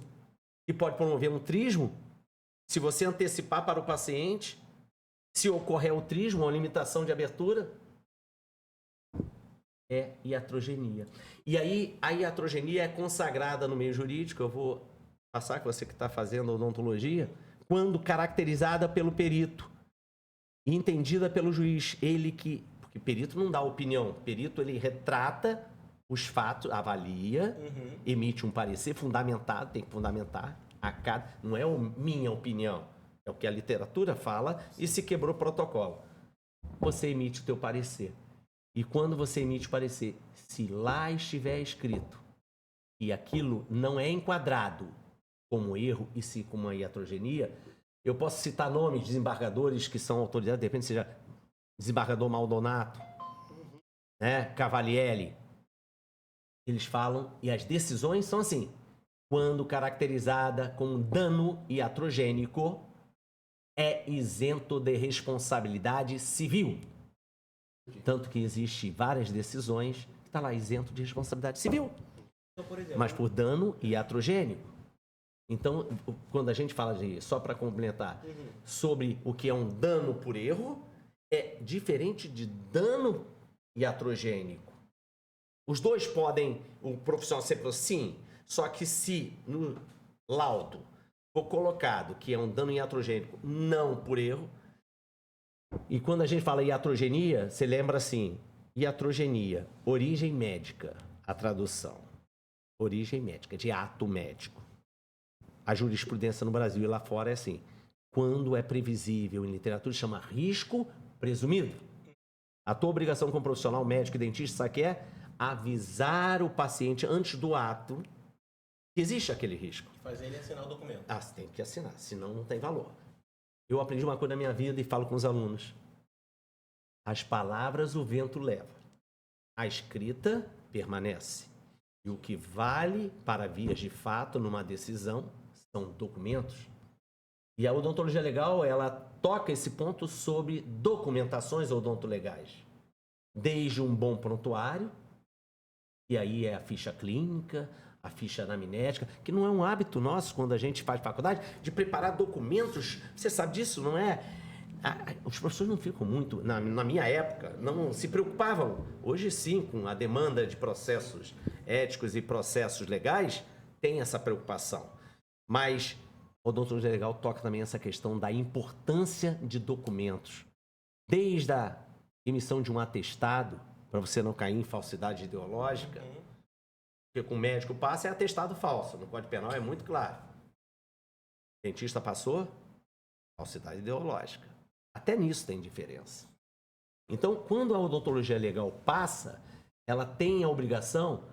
que pode promover um trismo, se você antecipar para o paciente, se ocorrer o trismo, uma limitação de abertura, é iatrogenia. E aí, a iatrogenia é consagrada no meio jurídico, eu vou passar com você que está fazendo odontologia, quando caracterizada pelo perito e entendida pelo juiz. Ele que... Porque perito não dá opinião. Perito, ele retrata os fatos, avalia, emite um parecer fundamentado, tem que fundamentar a cada... Não é minha opinião, é o que a literatura fala e se quebrou o protocolo. Você emite o teu parecer. E quando você emite o parecer, se lá estiver escrito e aquilo não é enquadrado como erro e sim como uma iatrogenia, eu posso citar nomes de desembargadores que são autorizados, de repente seja desembargador Maldonato, né, Cavalieri. Eles falam, e as decisões são assim, quando caracterizada como dano iatrogênico, é isento de responsabilidade civil. Tanto que existe várias decisões que está lá isento de responsabilidade civil. Então, por exemplo, Mas por dano iatrogênico. Então, quando a gente fala de, só para complementar, sobre o que é um dano por erro, é diferente de dano iatrogênico. Os dois podem, o profissional sempre sim, só que se no laudo for colocado que é um dano iatrogênico não por erro, e quando a gente fala iatrogenia, você lembra assim, iatrogenia, origem médica, a tradução. Origem médica, de ato médico. A jurisprudência no Brasil e lá fora é assim. quando é previsível. Em literatura chama risco presumido. A tua obrigação como profissional médico e dentista, sabe o que é? Avisar o paciente antes do ato que existe aquele risco. Fazer ele assinar o documento. Ah, você tem que assinar, senão não tem valor. Eu aprendi uma coisa na minha vida e falo com os alunos. As palavras o vento leva. A escrita permanece. E o que vale para vias de fato numa decisão são documentos. E a odontologia legal, ela toca esse ponto sobre documentações odontolegais. Desde um bom prontuário, e aí é a ficha clínica, a ficha anamnética, que não é um hábito nosso quando a gente faz faculdade, de preparar documentos. Você sabe disso, não é? Os professores não ficam muito, na minha época, não se preocupavam. Hoje sim, com a demanda de processos éticos e processos legais, tem essa preocupação. Mas a odontologia legal toca também essa questão da importância de documentos. Desde a emissão de um atestado, para você não cair em falsidade ideológica, porque com o médico passa é atestado falso. No Código Penal é muito claro. O dentista passou, falsidade ideológica. Até nisso tem diferença. Então, quando a odontologia legal passa, ela tem a obrigação,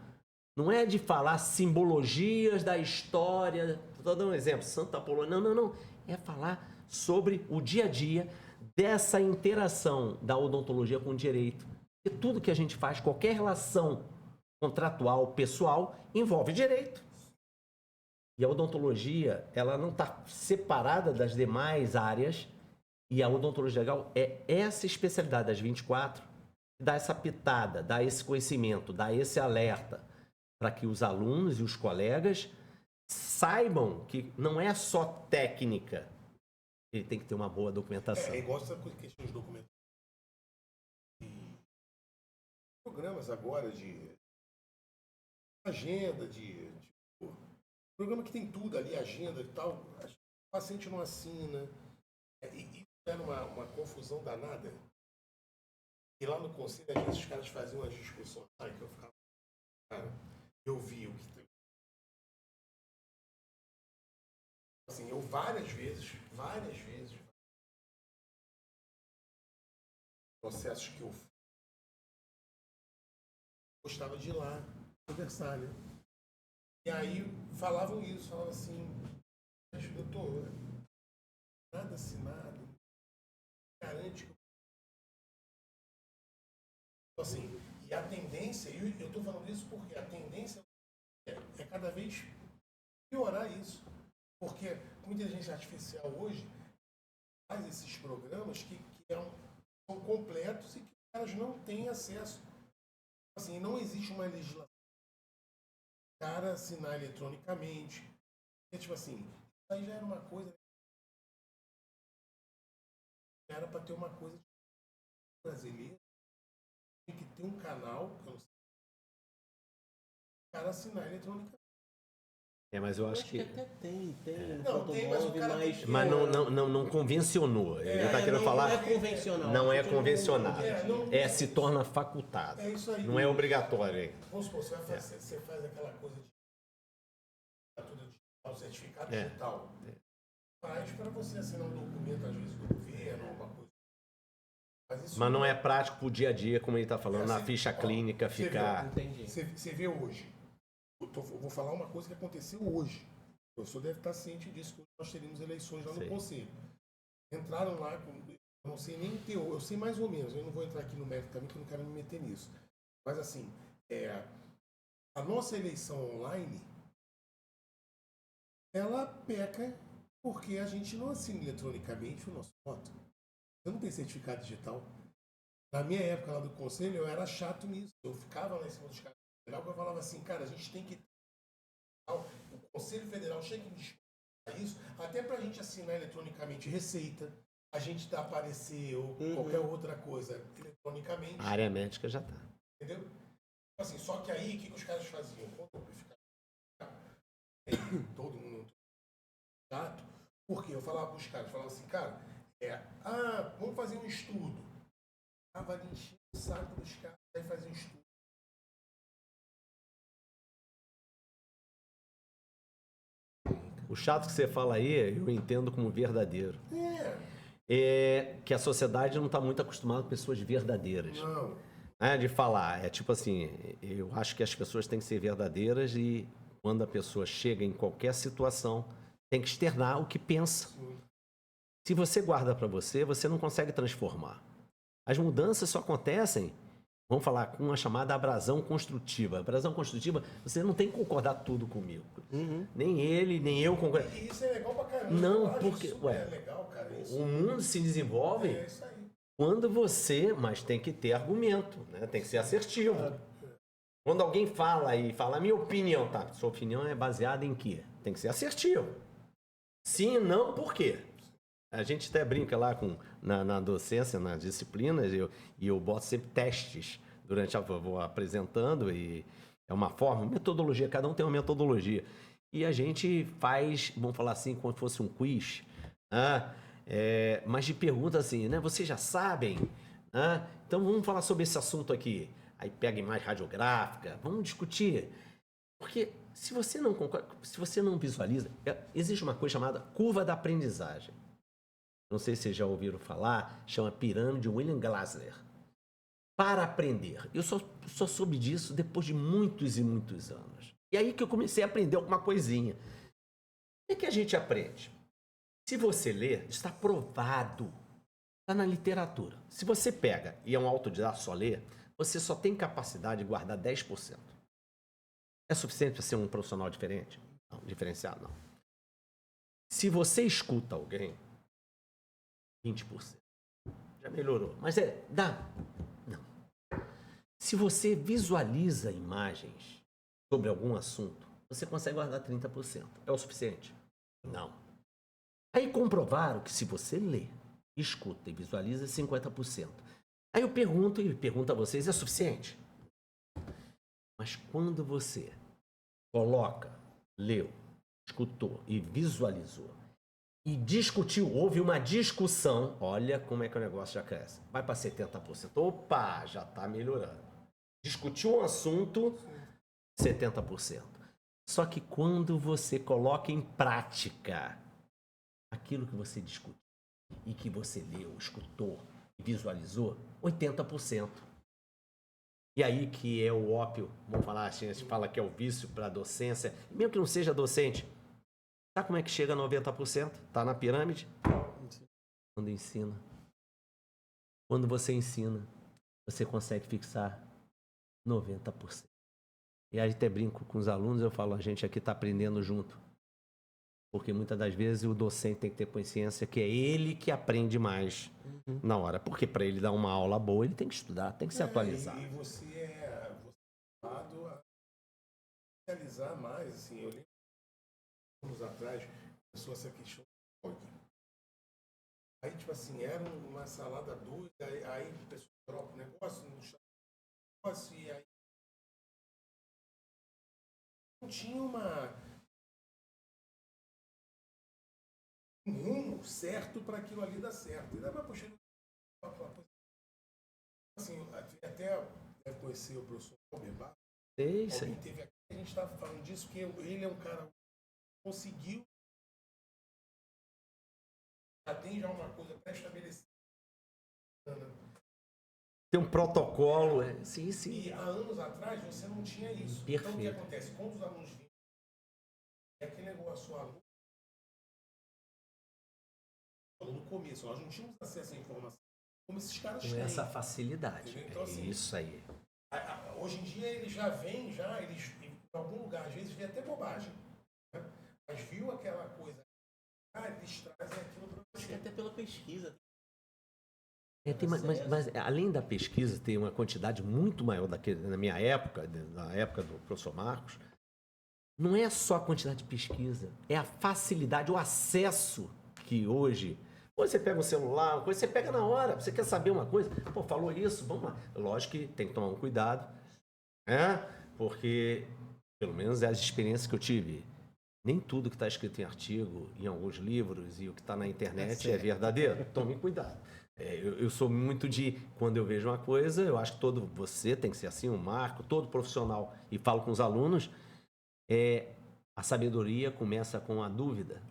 não é de falar simbologias da história, estou dando um exemplo, Santa Apolônia, não. É falar sobre o dia a dia dessa interação da odontologia com o direito. E tudo que a gente faz, qualquer relação contratual, pessoal, envolve direito. E a odontologia, ela não está separada das demais áreas. E a odontologia legal é essa especialidade das 24 que dá essa pitada, dá esse conhecimento, dá esse alerta para que os alunos e os colegas saibam que não é só técnica, ele tem que ter uma boa documentação. É igual essa questão de documentos. Programas agora de agenda, programa que tem tudo ali, agenda e tal, o paciente não assina. E era uma confusão danada. E lá no conselho, às vezes os caras faziam umas discussões que eu ficava. Cara, eu vi o que tem. Assim, eu várias vezes, processos que eu gostava de ir lá conversar, né? E aí falavam assim, mas doutor, nada assinado, garante que... Assim, e a tendência, e eu estou falando isso porque a tendência é cada vez piorar isso. Porque com inteligência artificial hoje faz esses programas que são completos e que os caras não têm acesso. Assim, não existe uma legislação para o cara assinar eletronicamente. Porque, tipo assim, isso aí já era uma coisa... Era para ter uma coisa brasileira. Tem que ter um canal, que eu não sei, para assinar eletronicamente. Mas eu acho que... até tem. Não, tem, mas o cara Mas não convencionou. Ele está querendo falar... Não é convencional. Não é convencional. Se torna facultado. É isso aí. Não é obrigatório. Vamos supor, você faz aquela coisa de tudo digital, certificado digital. Faz para você assinar um documento, às vezes, do governo, alguma coisa. Mas não é prático para o dia a dia, como ele está falando, na ficha clínica ficar... Você vê hoje. Eu vou falar uma coisa que aconteceu hoje. O professor deve estar ciente disso, que nós teremos eleições lá no Conselho. Entraram lá, eu não sei nem teor, eu sei mais ou menos, eu não vou entrar aqui no mérito também, que eu não quero me meter nisso. Mas assim, a nossa eleição online, ela peca porque a gente não assina eletronicamente o nosso voto. Eu não tenho certificado digital. Na minha época lá do Conselho, eu era chato nisso. Eu ficava lá em cima dos caras. Eu falava assim, cara, a gente tem que... O Conselho Federal chega em isso, até para a gente assinar eletronicamente receita, a gente dá parecer ou qualquer outra coisa eletronicamente. A área médica já está. Entendeu? Assim, só que aí, o que os caras faziam? Quando eu ficava todo mundo chato, porque eu falava para os caras, falava assim, cara, vamos fazer um estudo. Vai encher o saco dos caras, vai fazer um estudo. O chato que você fala aí, eu entendo como verdadeiro. É que a sociedade não está muito acostumada com pessoas verdadeiras. Não. De falar. É tipo assim, eu acho que as pessoas têm que ser verdadeiras e quando a pessoa chega em qualquer situação, tem que externar o que pensa. Sim. Se você guarda para você, você não consegue transformar. As mudanças só acontecem, vamos falar, com uma chamada abrasão construtiva. Abrasão construtiva, você não tem que concordar tudo comigo. Nem ele, nem eu concordam. E isso é legal pra caramba. Não, Eu acho porque, super ué, legal, cara. Isso. O mundo se desenvolve É isso aí. quando você, mas tem que ter argumento, né? Tem que ser assertivo. Quando alguém fala e fala a minha opinião, tá? Sua opinião é baseada em quê? Tem que ser assertivo. Sim, não, por quê? A gente até brinca lá na docência, nas disciplinas, e eu boto sempre testes durante vou apresentando, e é uma forma, metodologia, cada um tem uma metodologia. E a gente faz, vamos falar assim, como se fosse um quiz, né? Mas de perguntas assim, né? Vocês já sabem? Né? Então vamos falar sobre esse assunto aqui. Aí pega imagem radiográfica, vamos discutir. Porque se você não concorda, se você não visualiza, existe uma coisa chamada curva da aprendizagem. Não sei se vocês já ouviram falar, chama pirâmide William Glasser. Para aprender. Eu só soube disso depois de muitos e muitos anos. E aí que eu comecei a aprender alguma coisinha. O que a gente aprende? Se você ler, está provado. Está na literatura. Se você pega e é um autodidata só ler, você só tem capacidade de guardar 10%. É suficiente para ser um profissional diferente? Não, diferenciado não. Se você escuta alguém, 20%. Já melhorou. Mas dá? Não. Se você visualiza imagens sobre algum assunto, você consegue guardar 30%. É o suficiente? Não. Aí comprovaram que se você lê, escuta e visualiza, 50%. Aí eu pergunto a vocês, é suficiente? Mas quando você coloca, leu, escutou e visualizou, e discutiu, houve uma discussão, olha como é que o negócio já cresce. Vai para 70%. Opa, já está melhorando. Discutiu um assunto, 70%. Só que quando você coloca em prática aquilo que você discutiu e que você leu, escutou e visualizou, 80%. E aí que é o ópio, vamos falar, a gente fala que é o vício para a docência, mesmo que não seja docente. Sabe como é que chega a 90%? Está na pirâmide? Quando ensina. Quando você ensina, você consegue fixar 90%. E aí até brinco com os alunos, eu falo, a gente aqui está aprendendo junto. Porque muitas das vezes o docente tem que ter consciência que é ele que aprende mais na hora. Porque para ele dar uma aula boa, ele tem que estudar, tem que se atualizar. E você é lado a realizar mais, assim, eu lembro anos atrás, começou essa questão do blog. Aí, tipo assim, era uma salada doida, aí a pessoa troca o negócio, no negócio, e aí não tinha um rumo certo para aquilo ali dar certo. E dava puxando assim, até deve conhecer o professor Alberbar. Sei. Teve aqui, a gente estava falando disso, porque ele é um cara que conseguiu, já tem uma coisa pré-estabelecida. Tem um protocolo. Sim. E há anos atrás você não tinha isso. Perfeito. Então o que acontece? Quando os alunos vinham, é aquele negócio, o aluno, no começo, nós não tínhamos acesso à informação como esses caras Com têm. essa facilidade. Então, assim, Isso aí. Hoje em dia eles já vêm, eles em algum lugar, às vezes vê até bobagem. Né? Mas viu aquela coisa, eles trazem aquilo para Acho você. que até pela pesquisa. Mas além da pesquisa, tem uma quantidade muito maior na minha época, na época do professor Marcos. Não é só a quantidade de pesquisa, é a facilidade, o acesso que hoje. Você pega um celular, uma coisa, você pega na hora. Você quer saber uma coisa? Pô, falou isso, vamos lá. Lógico que tem que tomar um cuidado, né? Porque, pelo menos é as experiências que eu tive. Nem tudo que está escrito em artigo, em alguns livros e o que está na internet é verdadeiro. Tome cuidado. Eu sou muito de, quando eu vejo uma coisa, eu acho que você tem que ser assim, o Marco, todo profissional, e falo com os alunos, A sabedoria começa com a dúvida.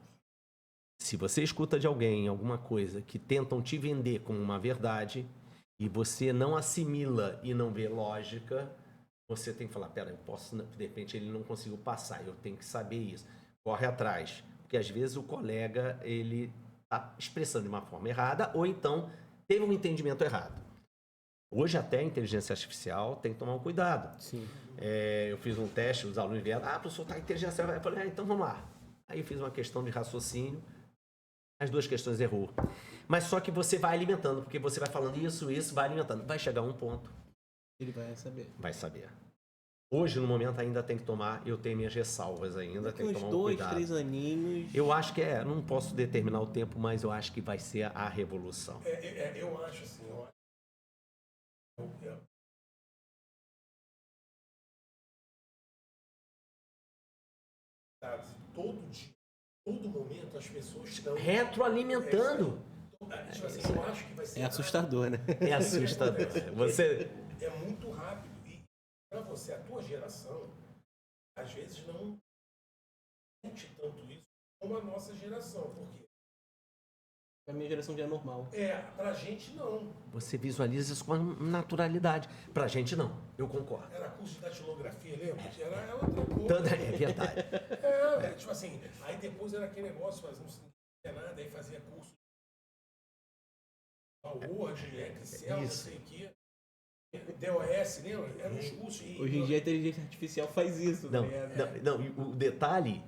Se você escuta de alguém alguma coisa que tentam te vender como uma verdade e você não assimila e não vê lógica, você tem que falar, pera, eu posso, de repente ele não conseguiu passar, eu tenho que saber isso. Corre atrás, porque às vezes o colega, ele está expressando de uma forma errada ou então teve um entendimento errado. Hoje até a inteligência artificial tem que tomar um cuidado. Sim. Eu fiz um teste, os alunos vieram, professor, tá inteligência artificial. Eu falei, então vamos lá. Aí eu fiz uma questão de raciocínio, as 2 questões errou. Mas só que você vai alimentando, porque você vai falando isso, vai alimentando. Vai chegar a um ponto. Ele vai saber. Vai saber. Hoje, no momento, ainda tem que tomar, eu tenho minhas ressalvas ainda, tem que Uns tomar um 2, cuidado. 3 aninhos. Eu acho que não posso determinar o tempo, mas eu acho que vai ser a revolução. Eu acho assim, todo dia, todo momento, as pessoas estão Retroalimentando. Tipo assim, eu acho que vai ser É assustador, né? É assustador. Você... É muito rápido. E para você, a tua geração, às vezes não sente tanto isso como a nossa geração. Por quê? A minha geração já é normal. Pra gente não. Você visualiza isso com naturalidade. Pra gente não, eu concordo. Era curso de datilografia, lembra? Era outra coisa. É verdade. Tipo assim, aí depois era aquele negócio, mas não tinha nada, aí fazia curso de Word, Excel, não sei o quê. DOS, lembra? Eram os cursos. Hoje em dia a inteligência artificial faz isso. Não, o detalhe,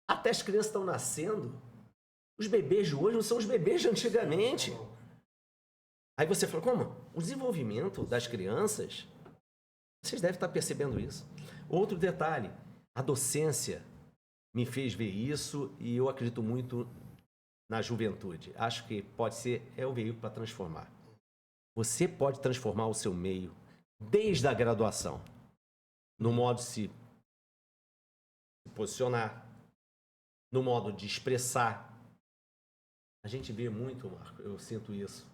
até as crianças estão nascendo, os bebês de hoje não são os bebês de antigamente. Aí você fala, como? O desenvolvimento das crianças, vocês devem estar percebendo isso. Outro detalhe, a docência me fez ver isso e eu acredito muito na juventude. Acho que pode ser, o veículo para transformar. Você pode transformar o seu meio desde a graduação, no modo de se posicionar, no modo de expressar. A gente vê muito, Marco, eu sinto isso.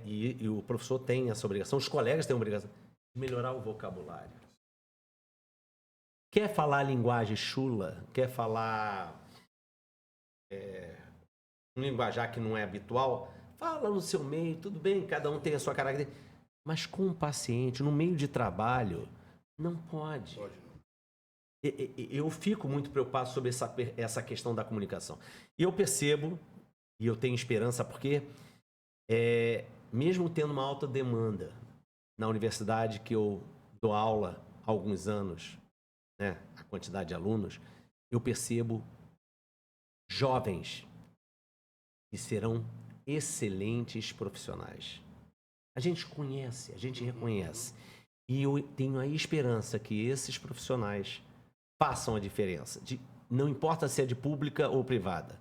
E o professor tem essa obrigação, os colegas têm a obrigação de melhorar o vocabulário. Quer falar linguagem chula? Quer falar um linguajar que não é habitual? Fala no seu meio, tudo bem, cada um tem a sua característica. Mas com o paciente, no meio de trabalho, não pode. Eu fico muito preocupado sobre essa questão da comunicação. E eu percebo, e eu tenho esperança, porque mesmo tendo uma alta demanda na universidade que eu dou aula há alguns anos, né, a quantidade de alunos, eu percebo jovens que serão excelentes profissionais. A gente conhece, a gente reconhece. E eu tenho a esperança que esses profissionais façam a diferença. Não importa se é de pública ou privada.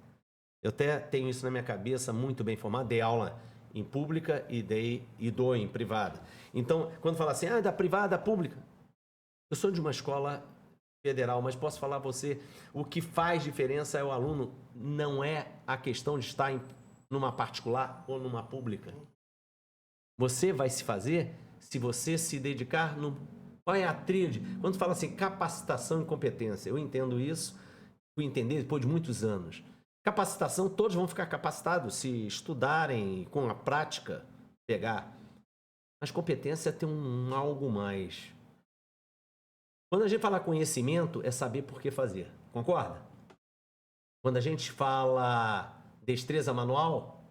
Eu até tenho isso na minha cabeça, muito bem formado. Dei aula em pública e dou em privada. Então, quando fala assim, da privada à pública, eu sou de uma escola federal, mas posso falar a você, o que faz diferença é o aluno, não é a questão de estar numa particular ou numa pública. Você vai se fazer se você se dedicar no... Qual é a tríade? Quando fala assim, capacitação e competência, eu entendo isso, fui entender depois de muitos anos. Capacitação, todos vão ficar capacitados se estudarem com a prática, pegar. Mas competência tem algo mais. Quando a gente fala conhecimento, é saber por que fazer. Concorda? Quando a gente fala destreza manual,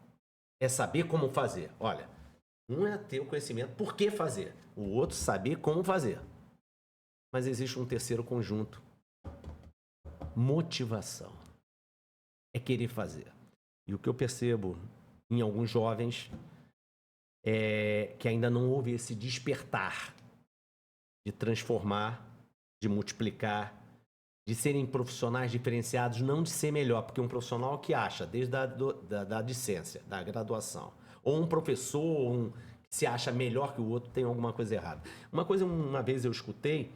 é saber como fazer. Olha, um é ter o conhecimento por que fazer, o outro saber como fazer. Mas existe um terceiro conjunto. Motivação. É querer fazer. E o que eu percebo em alguns jovens é que ainda não houve esse despertar de transformar, de multiplicar, de serem profissionais diferenciados, não de ser melhor, porque um profissional que acha, desde da discência, da graduação, ou um professor que se acha melhor que o outro, tem alguma coisa errada. Uma vez eu escutei,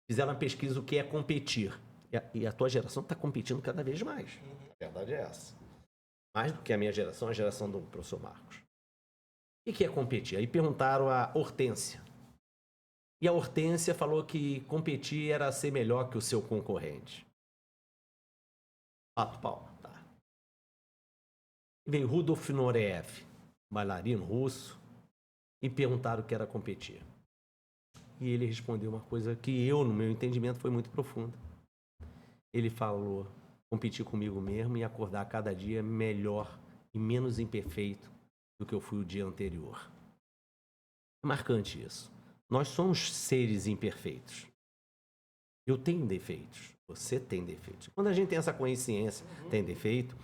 fizeram uma pesquisa o que é competir. E a tua geração está competindo cada vez mais. A verdade é essa. Mais do que a minha geração, a geração do professor Marcos. O que é competir? Aí perguntaram a Hortência. E a Hortência falou que competir era ser melhor que o seu concorrente. Pato Paula, tá. E veio Rudolf Nureyev, bailarino russo, e perguntaram o que era competir. E ele respondeu uma coisa que eu, no meu entendimento, foi muito profunda. Ele falou, competir comigo mesmo e acordar cada dia melhor e menos imperfeito do que eu fui o dia anterior. É marcante isso. Nós somos seres imperfeitos. Eu tenho defeitos, você tem defeitos. Quando a gente tem essa consciência, tem defeito,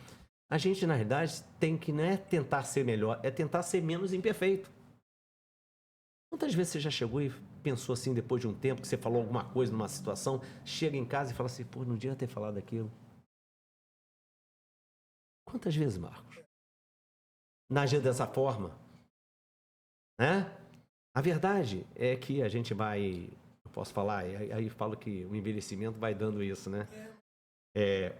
a gente, na verdade, tem que não é tentar ser melhor, é tentar ser menos imperfeito. Quantas vezes você já chegou e pensou assim, depois de um tempo, que você falou alguma coisa numa situação, chega em casa e fala assim, pô, não devia ter falado aquilo. Quantas vezes, Marcos? Agir dessa forma, né? A verdade é que a gente vai, eu posso falar, aí falo que o envelhecimento vai dando isso, né?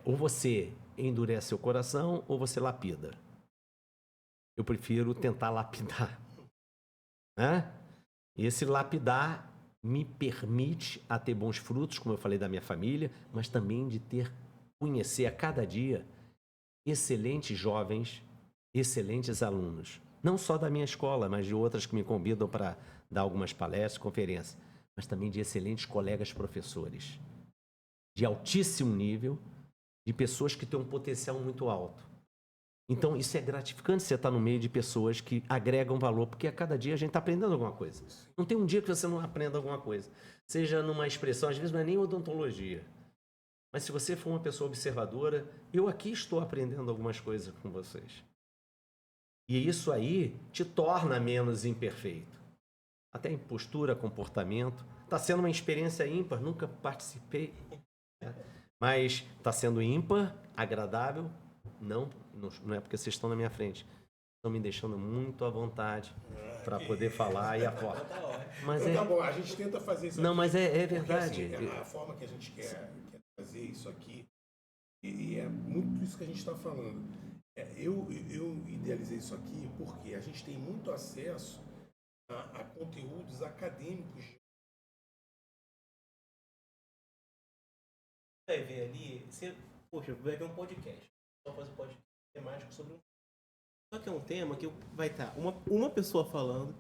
Ou você endurece seu coração ou você lapida. Eu prefiro tentar lapidar, né? E esse lapidar me permite a ter bons frutos, como eu falei da minha família, mas também de conhecer a cada dia excelentes jovens, excelentes alunos. Não só da minha escola, mas de outras que me convidam para dar algumas palestras, conferências, mas também de excelentes colegas professores, de altíssimo nível, de pessoas que têm um potencial muito alto. Então, isso é gratificante você estar no meio de pessoas que agregam valor, porque a cada dia a gente está aprendendo alguma coisa. Não tem um dia que você não aprenda alguma coisa. Seja numa expressão, às vezes não é nem odontologia. Mas se você for uma pessoa observadora, eu aqui estou aprendendo algumas coisas com vocês. E isso aí te torna menos imperfeito. Até em postura, comportamento. Está sendo uma experiência ímpar, nunca participei. Né? Mas está sendo ímpar, agradável. Não é porque vocês estão na minha frente. Estão me deixando muito à vontade para poder falar e a forma. Mas Tá bom, a gente tenta fazer isso não, aqui. mas é Porque, verdade. assim, a forma que a gente quer fazer isso aqui, e é muito isso que a gente está falando. Eu idealizei isso aqui porque a gente tem muito acesso a conteúdos acadêmicos. Vai ver ali, poxa, vai ver um podcast. Só fazer um podcast temático sobre um. Só que é um tema que vai estar uma pessoa falando,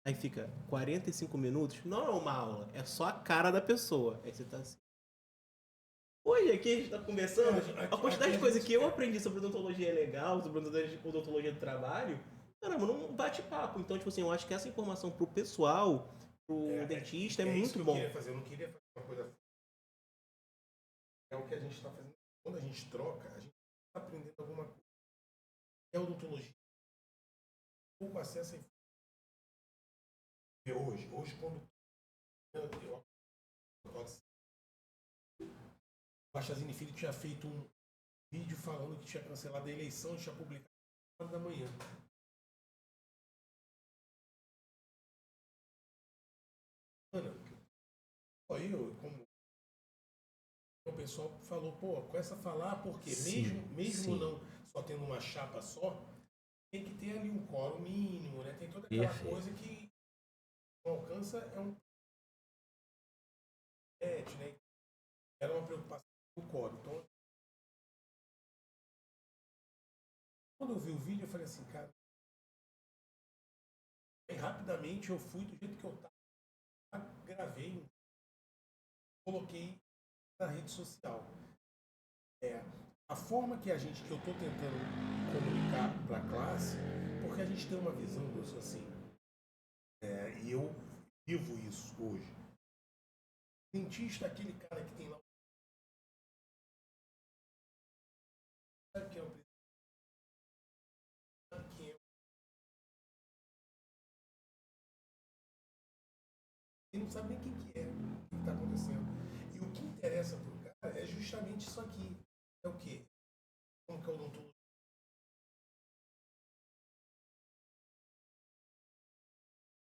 aí fica 45 minutos. Não é uma aula, é só a cara da pessoa. Aí você tá assim. Hoje aqui a gente tá conversando, a quantidade de coisa que eu aprendi sobre odontologia legal, sobre odontologia do trabalho, caramba, num bate-papo. Então, tipo assim, eu acho que essa informação pro pessoal, pro dentista, é muito bom. Eu não queria fazer uma coisa. É o que a gente está fazendo. Quando a gente troca, a gente está aprendendo alguma coisa. É odontologia. Pouco acesso a informação. Hoje, quando o Bachazini Filho tinha feito um vídeo falando que tinha cancelado a eleição e tinha publicado às 4 da manhã. Aí como o pessoal falou, pô, com essa falar, porque mesmo não só tendo uma chapa só, tem que ter ali um quórum mínimo, né? Tem toda aquela coisa que não alcança, né? Era uma preocupação com o quórum. Então, quando eu vi o vídeo, eu falei assim, cara, aí, rapidamente eu fui do jeito que eu tava, gravei, coloquei na rede social. A forma que eu estou tentando comunicar para a classe, porque a gente tem uma visão, eu sou assim, e eu vivo isso hoje. O dentista é aquele cara que tem lá. Sabe quem é o presidente? Sabe quem é? Ele não sabe nem o que é, o que está acontecendo. E o que interessa para o cara é justamente isso aqui. É o quê? Como que é o odontologia?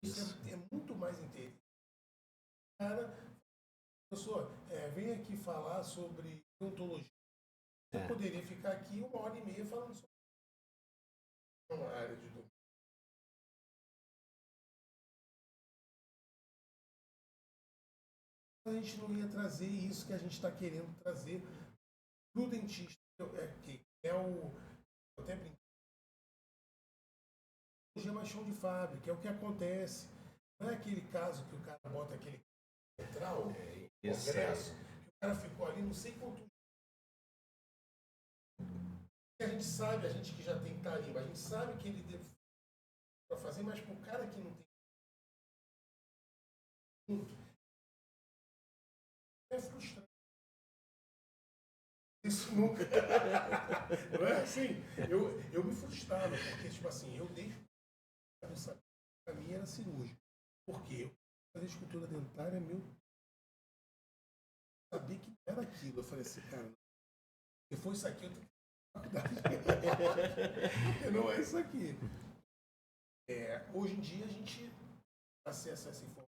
Isso é muito mais interessante. Cara, professor, vem aqui falar sobre odontologia. Você poderia ficar aqui 1h30 falando sobre uma área de domínio. A gente não ia trazer isso que a gente está querendo trazer para o dentista. é o... Eu até brinquei. Hoje é mais chão de fábrica, é o que acontece. Não é aquele caso que o cara bota aquele central, congresso, que o cara ficou ali não sei quanto. A gente sabe, a gente que já tem tarimba, a gente sabe que ele deve para fazer, mas para o cara que não tem. É frustrante. Isso nunca. Não é assim? Eu me frustrava, porque, tipo assim, eu desde para mim era cirúrgico. Por quê? Eu fazer escultura dentária, meu. Sabia que era aquilo. Eu falei assim, cara, se for isso aqui, eu tenho que ter porque não é isso aqui. Hoje em dia a gente acessa essa informação.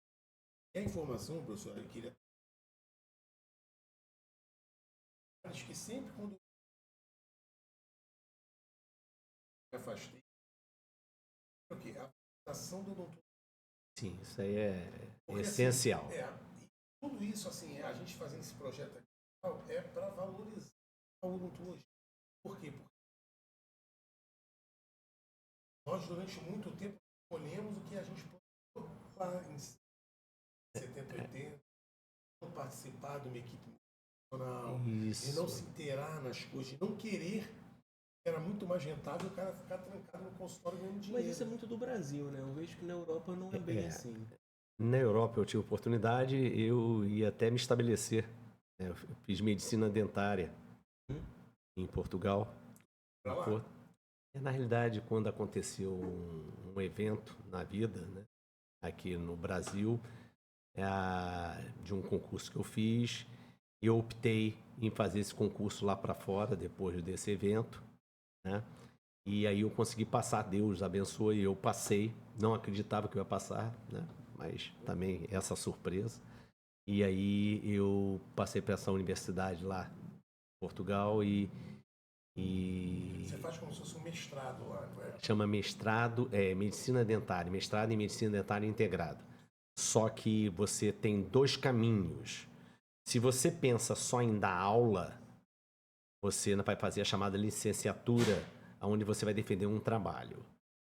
E a informação, professor, eu queria. Acho que sempre quando eu me afastei, porque a ação do doutor. Sim, isso aí é essencial. Assim, tudo isso, assim, a gente fazendo esse projeto aqui, é para valorizar a odontologia. Por quê? Porque nós, durante muito tempo, escolhemos o que a gente pode lá em 70, 80, não participar de uma equipe profissional, e não se inteirar nas coisas, e não querer. Era muito mais rentável o cara ficar trancado no consultório ganhando dinheiro. Mas isso é muito do Brasil, né? Eu vejo que na Europa não é bem assim. Na Europa eu tive oportunidade, eu ia até me estabelecer. Né? Eu fiz medicina dentária em Portugal. Na realidade, quando aconteceu um evento na vida, né? Aqui no Brasil, de um concurso que eu fiz, eu optei em fazer esse concurso lá para fora, depois desse evento. Né? E aí eu consegui passar, Deus abençoe, eu passei, não acreditava que eu ia passar, né? Mas também essa surpresa. E aí eu passei para essa universidade lá em Portugal e você faz como se fosse um mestrado lá, não é? Chama mestrado, medicina dentária, mestrado em medicina dentária integrado. Só que você tem dois caminhos. Se você pensa só em dar aula, você vai fazer a chamada licenciatura, onde você vai defender um trabalho.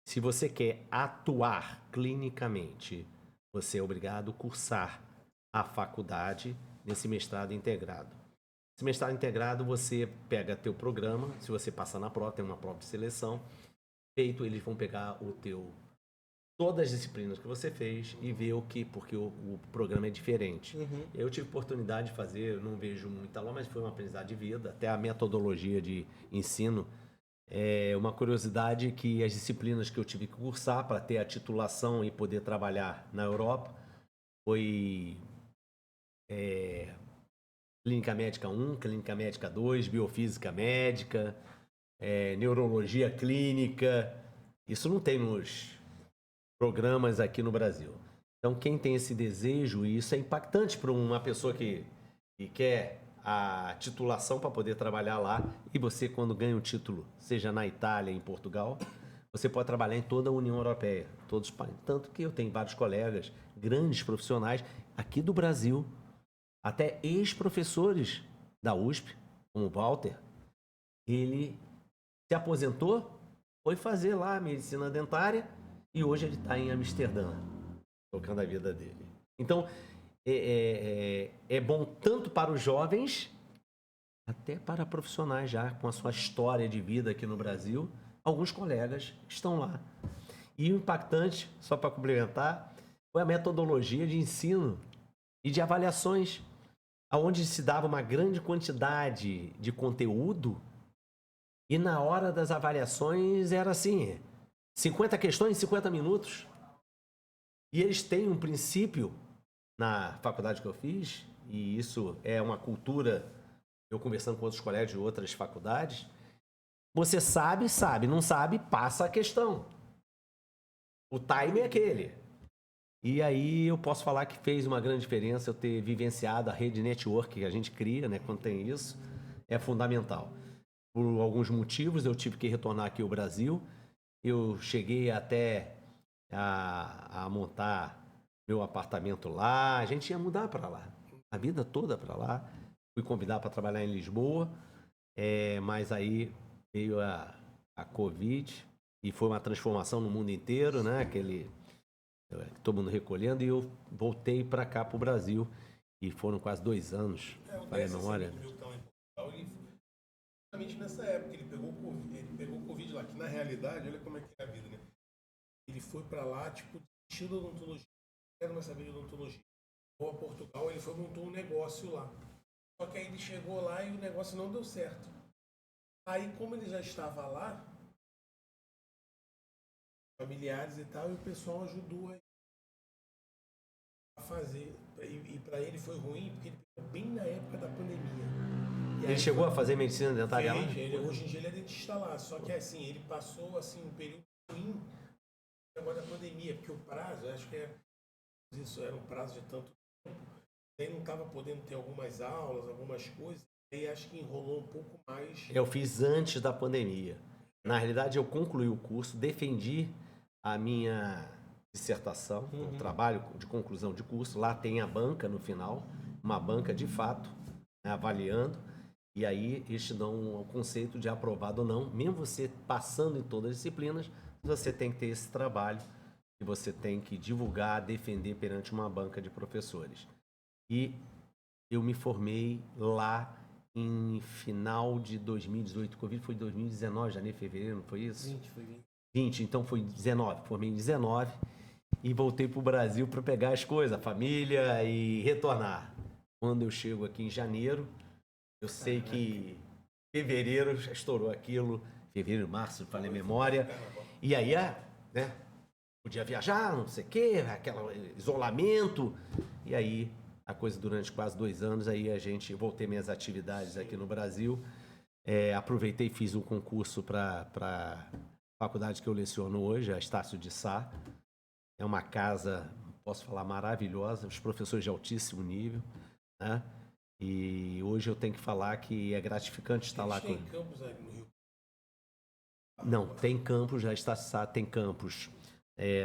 Se você quer atuar clinicamente, você é obrigado a cursar a faculdade nesse mestrado integrado. Esse mestrado integrado, você pega teu programa, se você passar na prova, tem uma prova de seleção, feito, eles vão pegar todas as disciplinas que você fez e ver porque o programa é diferente. Eu tive oportunidade de fazer, eu não vejo muita aula, mas foi uma aprendizagem de vida, até a metodologia de ensino. É uma curiosidade que as disciplinas que eu tive que cursar para ter a titulação e poder trabalhar na Europa foi Clínica Médica 1, Clínica Médica 2, Biofísica Médica, Neurologia Clínica. Isso não tem nos programas aqui no Brasil. Então, quem tem esse desejo, e isso é impactante para uma pessoa que quer a titulação para poder trabalhar lá, e você, quando ganha um título, seja na Itália, em Portugal, você pode trabalhar em toda a União Europeia, todos os países. Tanto que eu tenho vários colegas, grandes profissionais, aqui do Brasil, até ex-professores da USP, como o Walter, ele se aposentou, foi fazer lá a medicina dentária, e hoje ele está em Amsterdã, tocando a vida dele. Então, é bom tanto para os jovens, até para profissionais já com a sua história de vida aqui no Brasil. Alguns colegas estão lá. E o impactante, só para complementar, foi a metodologia de ensino e de avaliações, onde se dava uma grande quantidade de conteúdo e na hora das avaliações era assim, 50 questões em 50 minutos. E eles têm um princípio na faculdade que eu fiz, e isso é uma cultura, eu conversando com outros colegas de outras faculdades, você sabe, não sabe, passa a questão. O time é aquele. E aí eu posso falar que fez uma grande diferença eu ter vivenciado a rede network que a gente cria, né, quando tem isso, é fundamental. Por alguns motivos eu tive que retornar aqui ao Brasil, eu cheguei até a montar meu apartamento lá, a gente ia mudar para lá, a vida toda para lá. Fui convidado para trabalhar em Lisboa, Mas aí veio a Covid e foi uma transformação no mundo inteiro, né? Todo mundo recolhendo, e eu voltei para cá, para o Brasil, e foram quase 2 anos. O Falei, Décio, não, olha, esse amigo meu que tá lá em Portugal, ele justamente nessa época, ele pegou Covid lá, que na realidade, olha como é que é a vida, né? Ele foi para lá, tipo, desistiu da odontologia, não quero mais saber de odontologia. Ou a Portugal, ele foi montou um negócio lá. Só que aí ele chegou lá e o negócio não deu certo. Aí, como ele já estava lá, familiares e tal, e o pessoal ajudou a fazer. E para ele foi ruim, porque ele pegou bem na época da pandemia. E ele aí chegou a fazer medicina dentária lá? hoje em dia ele é dentista lá, só que assim, ele passou assim, um período ruim agora da pandemia, porque o prazo, acho que isso era um prazo de tanto tempo, aí não estava podendo ter algumas aulas, algumas coisas, aí acho que enrolou um pouco mais. Eu fiz antes da pandemia. Na realidade, eu concluí o curso, defendi a minha dissertação, o trabalho de conclusão de curso. Lá tem a banca no final, uma banca de fato, né, avaliando. E aí eles te dão o conceito de aprovado ou não. Mesmo você passando em todas as disciplinas, você tem que ter esse trabalho que você tem que divulgar, defender perante uma banca de professores. E eu me formei lá em final de 2018. Covid foi 2019, janeiro, fevereiro, não foi isso? 20, foi 20. 20, então foi 19. Formei em 19 e voltei para o Brasil para pegar as coisas, a família e retornar. Quando eu chego aqui em janeiro, eu sei que fevereiro já estourou aquilo, fevereiro, março, falei memória. E aí, né, podia viajar, não sei o quê, aquele isolamento. E aí, a coisa durante quase 2 anos, aí voltei minhas atividades aqui no Brasil. Aproveitei e fiz um concurso para a faculdade que eu leciono hoje, a Estácio de Sá. É uma casa, posso falar, maravilhosa, os professores de altíssimo nível, né? E hoje eu tenho que falar que é gratificante estar lá com Tem campus aí no Rio? Não, tem campus, já está tem campus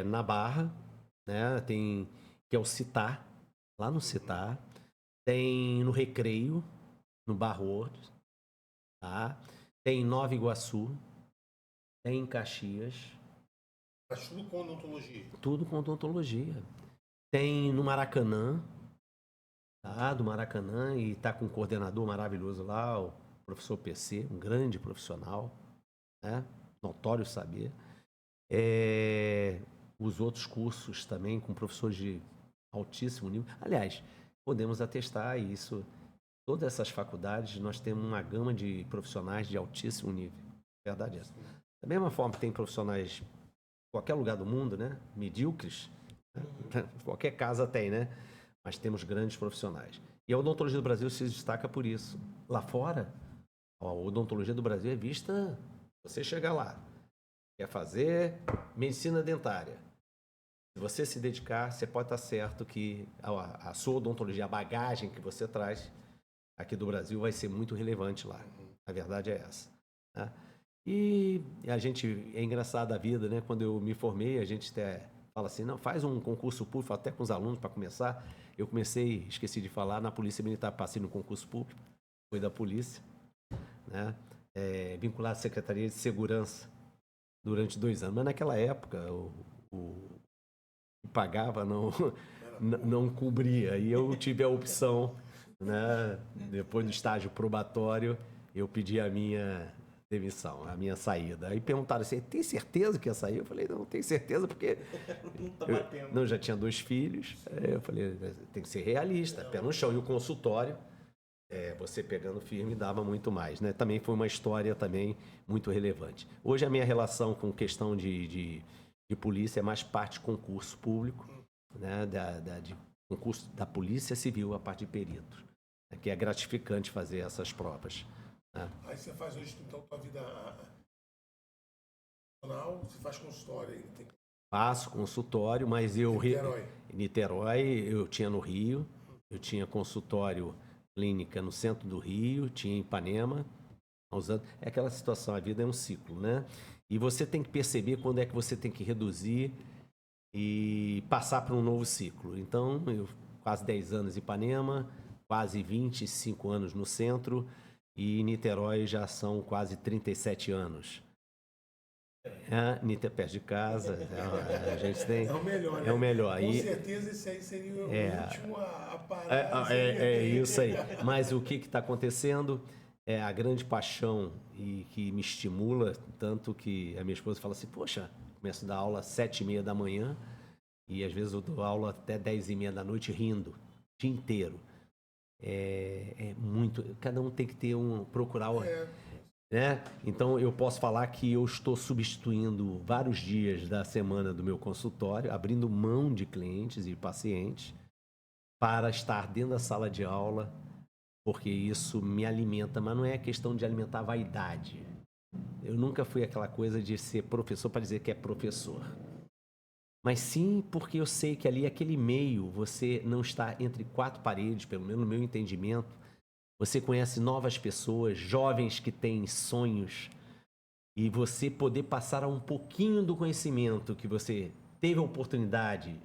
na Barra, né? Tem que é o Citar, lá no Citar. Tem no Recreio, no Barro Horto, tá? Tem em Nova Iguaçu, tem em Caxias, Mas tudo com odontologia. tudo com odontologia. Tem no Maracanã, tá? Do Maracanã, e tá com um coordenador maravilhoso lá, o professor PC, um grande profissional, né? Notório saber. Os outros cursos também com professores de altíssimo nível. Aliás, podemos atestar isso. Todas essas faculdades, nós temos uma gama de profissionais de altíssimo nível. Verdade é essa. Da mesma forma que tem profissionais de qualquer lugar do mundo, né? Medíocres. Né? Qualquer casa tem, né? Mas temos grandes profissionais. E a odontologia do Brasil se destaca por isso. Lá fora, a odontologia do Brasil é vista... Você chega lá, quer fazer medicina dentária. Se você se dedicar, você pode estar certo que a sua odontologia, a bagagem que você traz aqui do Brasil vai ser muito relevante lá. A verdade é essa. Né? E a gente, é engraçado a vida, né? Quando eu me formei, a gente até fala assim, não, faz um concurso público até com os alunos para começar. Eu comecei, esqueci de falar, na Polícia Militar, passei no concurso público, foi da polícia, né? Vinculado à Secretaria de Segurança durante 2 anos. Mas naquela época, o que pagava não cobria. E eu tive a opção, né? Depois do estágio probatório, eu pedi a minha demissão, a minha saída. Aí perguntaram assim, tem certeza que ia sair? Eu falei, não tenho certeza, porque Não tá batendo. eu já tinha 2 filhos. Aí eu falei, tem que ser realista, pé no chão. E o consultório, você pegando firme, dava muito mais, né? Também foi uma história também muito relevante. Hoje a minha relação com questão de polícia é mais parte de concurso público, né? De concurso da Polícia Civil, a parte de peritos, né? Que é gratificante fazer essas provas. Né? Aí você faz hoje, então, tua vida profissional, você faz consultório ainda. Faço consultório, mas Niterói. Niterói, eu tinha no Rio, eu tinha consultório clínica no centro do Rio, tinha em Ipanema. É aquela situação, a vida é um ciclo, né? E você tem que perceber quando é que você tem que reduzir e passar para um novo ciclo. Então, eu quase 10 anos em Ipanema, quase 25 anos no centro, e em Niterói já são quase 37 anos. Perto de casa, a gente tem... É o melhor, né? É o melhor. Com E, certeza esse aí seria o último a parar. é isso aí. Mas o que está acontecendo é a grande paixão e que me estimula, tanto que a minha esposa fala assim, poxa, começo a dar aula às 7h30 da manhã e às vezes eu dou aula até 10h30 da noite rindo, o dia inteiro. É muito... Cada um tem que ter procurar... Né? Então eu posso falar que eu estou substituindo vários dias da semana do meu consultório, abrindo mão de clientes e pacientes para estar dentro da sala de aula, porque isso me alimenta, mas não é questão de alimentar a vaidade. Eu nunca fui aquela coisa de ser professor para dizer que é professor. Mas sim porque eu sei que ali, aquele meio, você não está entre quatro paredes, pelo menos no meu entendimento. Você conhece novas pessoas, jovens que têm sonhos, e você poder passar um pouquinho do conhecimento que você teve a oportunidade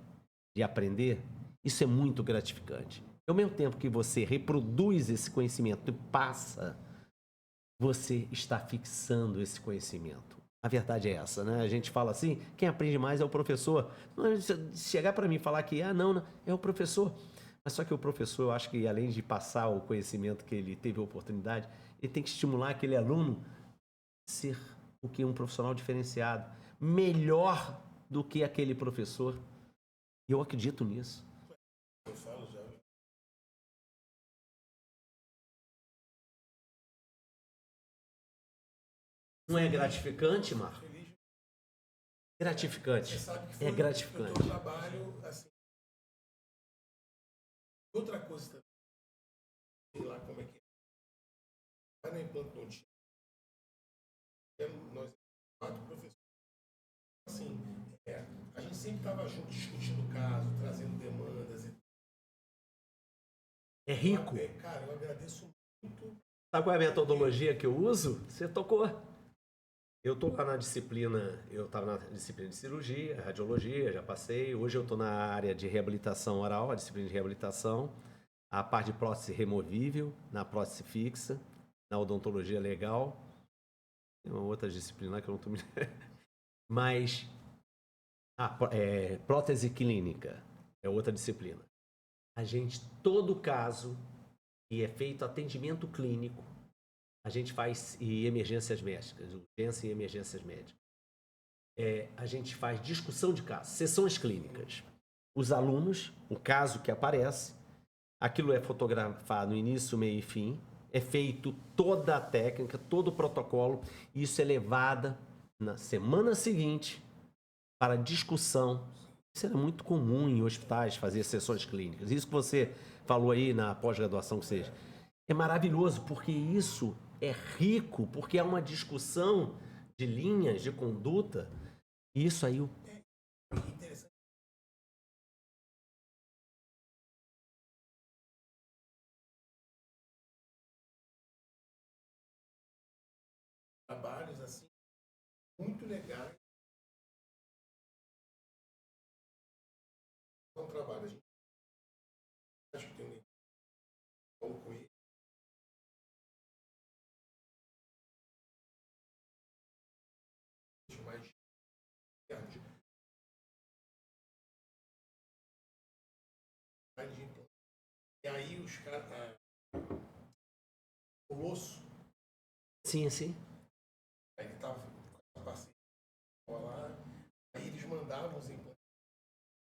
de aprender, isso é muito gratificante. Ao mesmo tempo que você reproduz esse conhecimento e passa, você está fixando esse conhecimento. A verdade é essa, né? A gente fala assim, quem aprende mais é o professor. Se chegar para mim e falar que, não, é o professor. Mas só que o professor, eu acho que além de passar o conhecimento que ele teve a oportunidade, ele tem que estimular aquele aluno a ser o que um profissional diferenciado, melhor do que aquele professor. E eu acredito nisso. Eu falo já. Não é gratificante, Marco? Gratificante. Você sabe que foi É gratificante. o teu trabalho, assim. Outra coisa também, sei lá como é que é. Lá na Implantodontia, nós 4 professores. Assim, a gente sempre estava junto, discutindo o caso, trazendo demandas. É rico. Cara, eu agradeço muito. Sabe qual é a metodologia que eu uso? Você tocou. Eu estou lá na disciplina, eu estava na disciplina de cirurgia, radiologia, já passei. Hoje eu estou na área de reabilitação oral, a disciplina de reabilitação, a parte de prótese removível, na prótese fixa, na odontologia legal. Tem uma outra disciplina que eu não estou me... Mas prótese clínica é outra disciplina. A gente, todo caso que é feito atendimento clínico, a gente faz emergências médicas, urgência e emergências médicas. A gente faz discussão de casos, sessões clínicas. Os alunos, o caso que aparece, aquilo é fotografado no início, meio e fim, é feito toda a técnica, todo o protocolo, e isso é levado na semana seguinte para discussão. Isso era muito comum em hospitais, fazer sessões clínicas. Isso que você falou aí na pós-graduação, que seja. É maravilhoso, porque isso é rico, porque é uma discussão de linhas de conduta. E isso aí... Interessante. Trabalhos, assim, muito legais. É um trabalho, a gente acho que tem um com ele. Mais e aí os caras, o osso, Sim, sim. aí ele tava com a parceria lá, aí eles mandavam os implantes.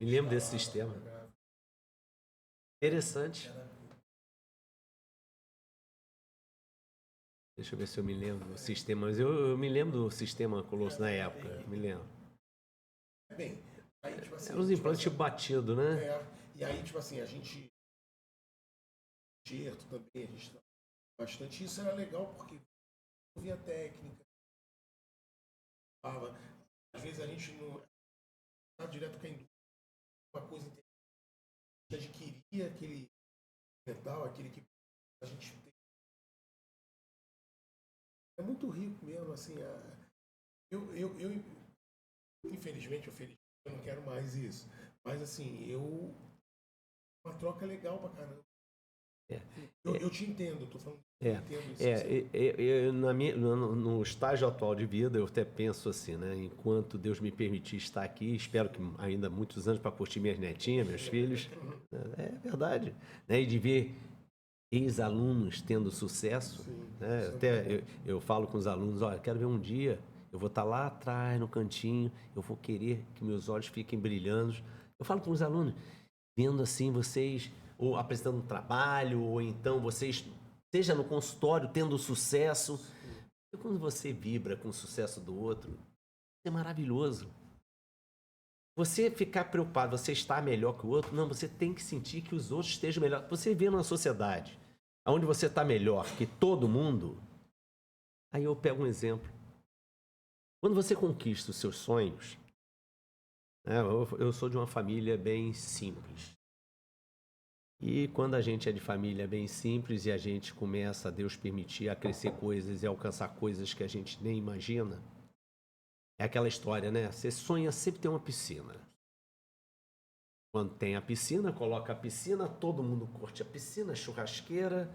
Me lembro desse sistema. Interessante. Deixa eu ver se eu me lembro do sistema. Mas eu me lembro do sistema Colosso na época. Me lembro. Bem, aí tipo assim... Eram os implantes tipo batido, né? E aí, tipo assim, a gente... também, a gente... Bastante. Isso era legal porque eu via técnica. Às vezes a gente não... Tá direto com a indústria. Uma coisa interessante. A gente adquiria aquele metal, aquele que a gente tem. É muito rico mesmo, assim. Eu infelizmente, eu não quero mais isso. Mas assim, uma troca legal pra caramba. Eu te entendo, eu tô falando. Eu entendo isso. No estágio atual de vida, eu até penso assim, né? Enquanto Deus me permitir estar aqui, espero que ainda muitos anos para curtir minhas netinhas, meus filhos. É verdade. Né? E de ver ex-alunos tendo sucesso. Né? Até eu falo com os alunos, olha, quero ver um dia, eu vou estar lá atrás, no cantinho, eu vou querer que meus olhos fiquem brilhando. Eu falo com os alunos, vendo assim vocês, ou apresentando um trabalho, ou então vocês, seja no consultório, tendo sucesso. E quando você vibra com o sucesso do outro, é maravilhoso. Você ficar preocupado, você estar melhor que o outro, não, você tem que sentir que os outros estejam melhor. Você vê numa sociedade onde você está melhor que todo mundo, aí eu pego um exemplo. Quando você conquista os seus sonhos, né, eu sou de uma família bem simples. E quando a gente é de família bem simples e a gente começa, a Deus permitir, a crescer coisas e alcançar coisas que a gente nem imagina, é aquela história, né? Você sonha sempre ter uma piscina. Quando tem a piscina, coloca a piscina, todo mundo curte a piscina, churrasqueira.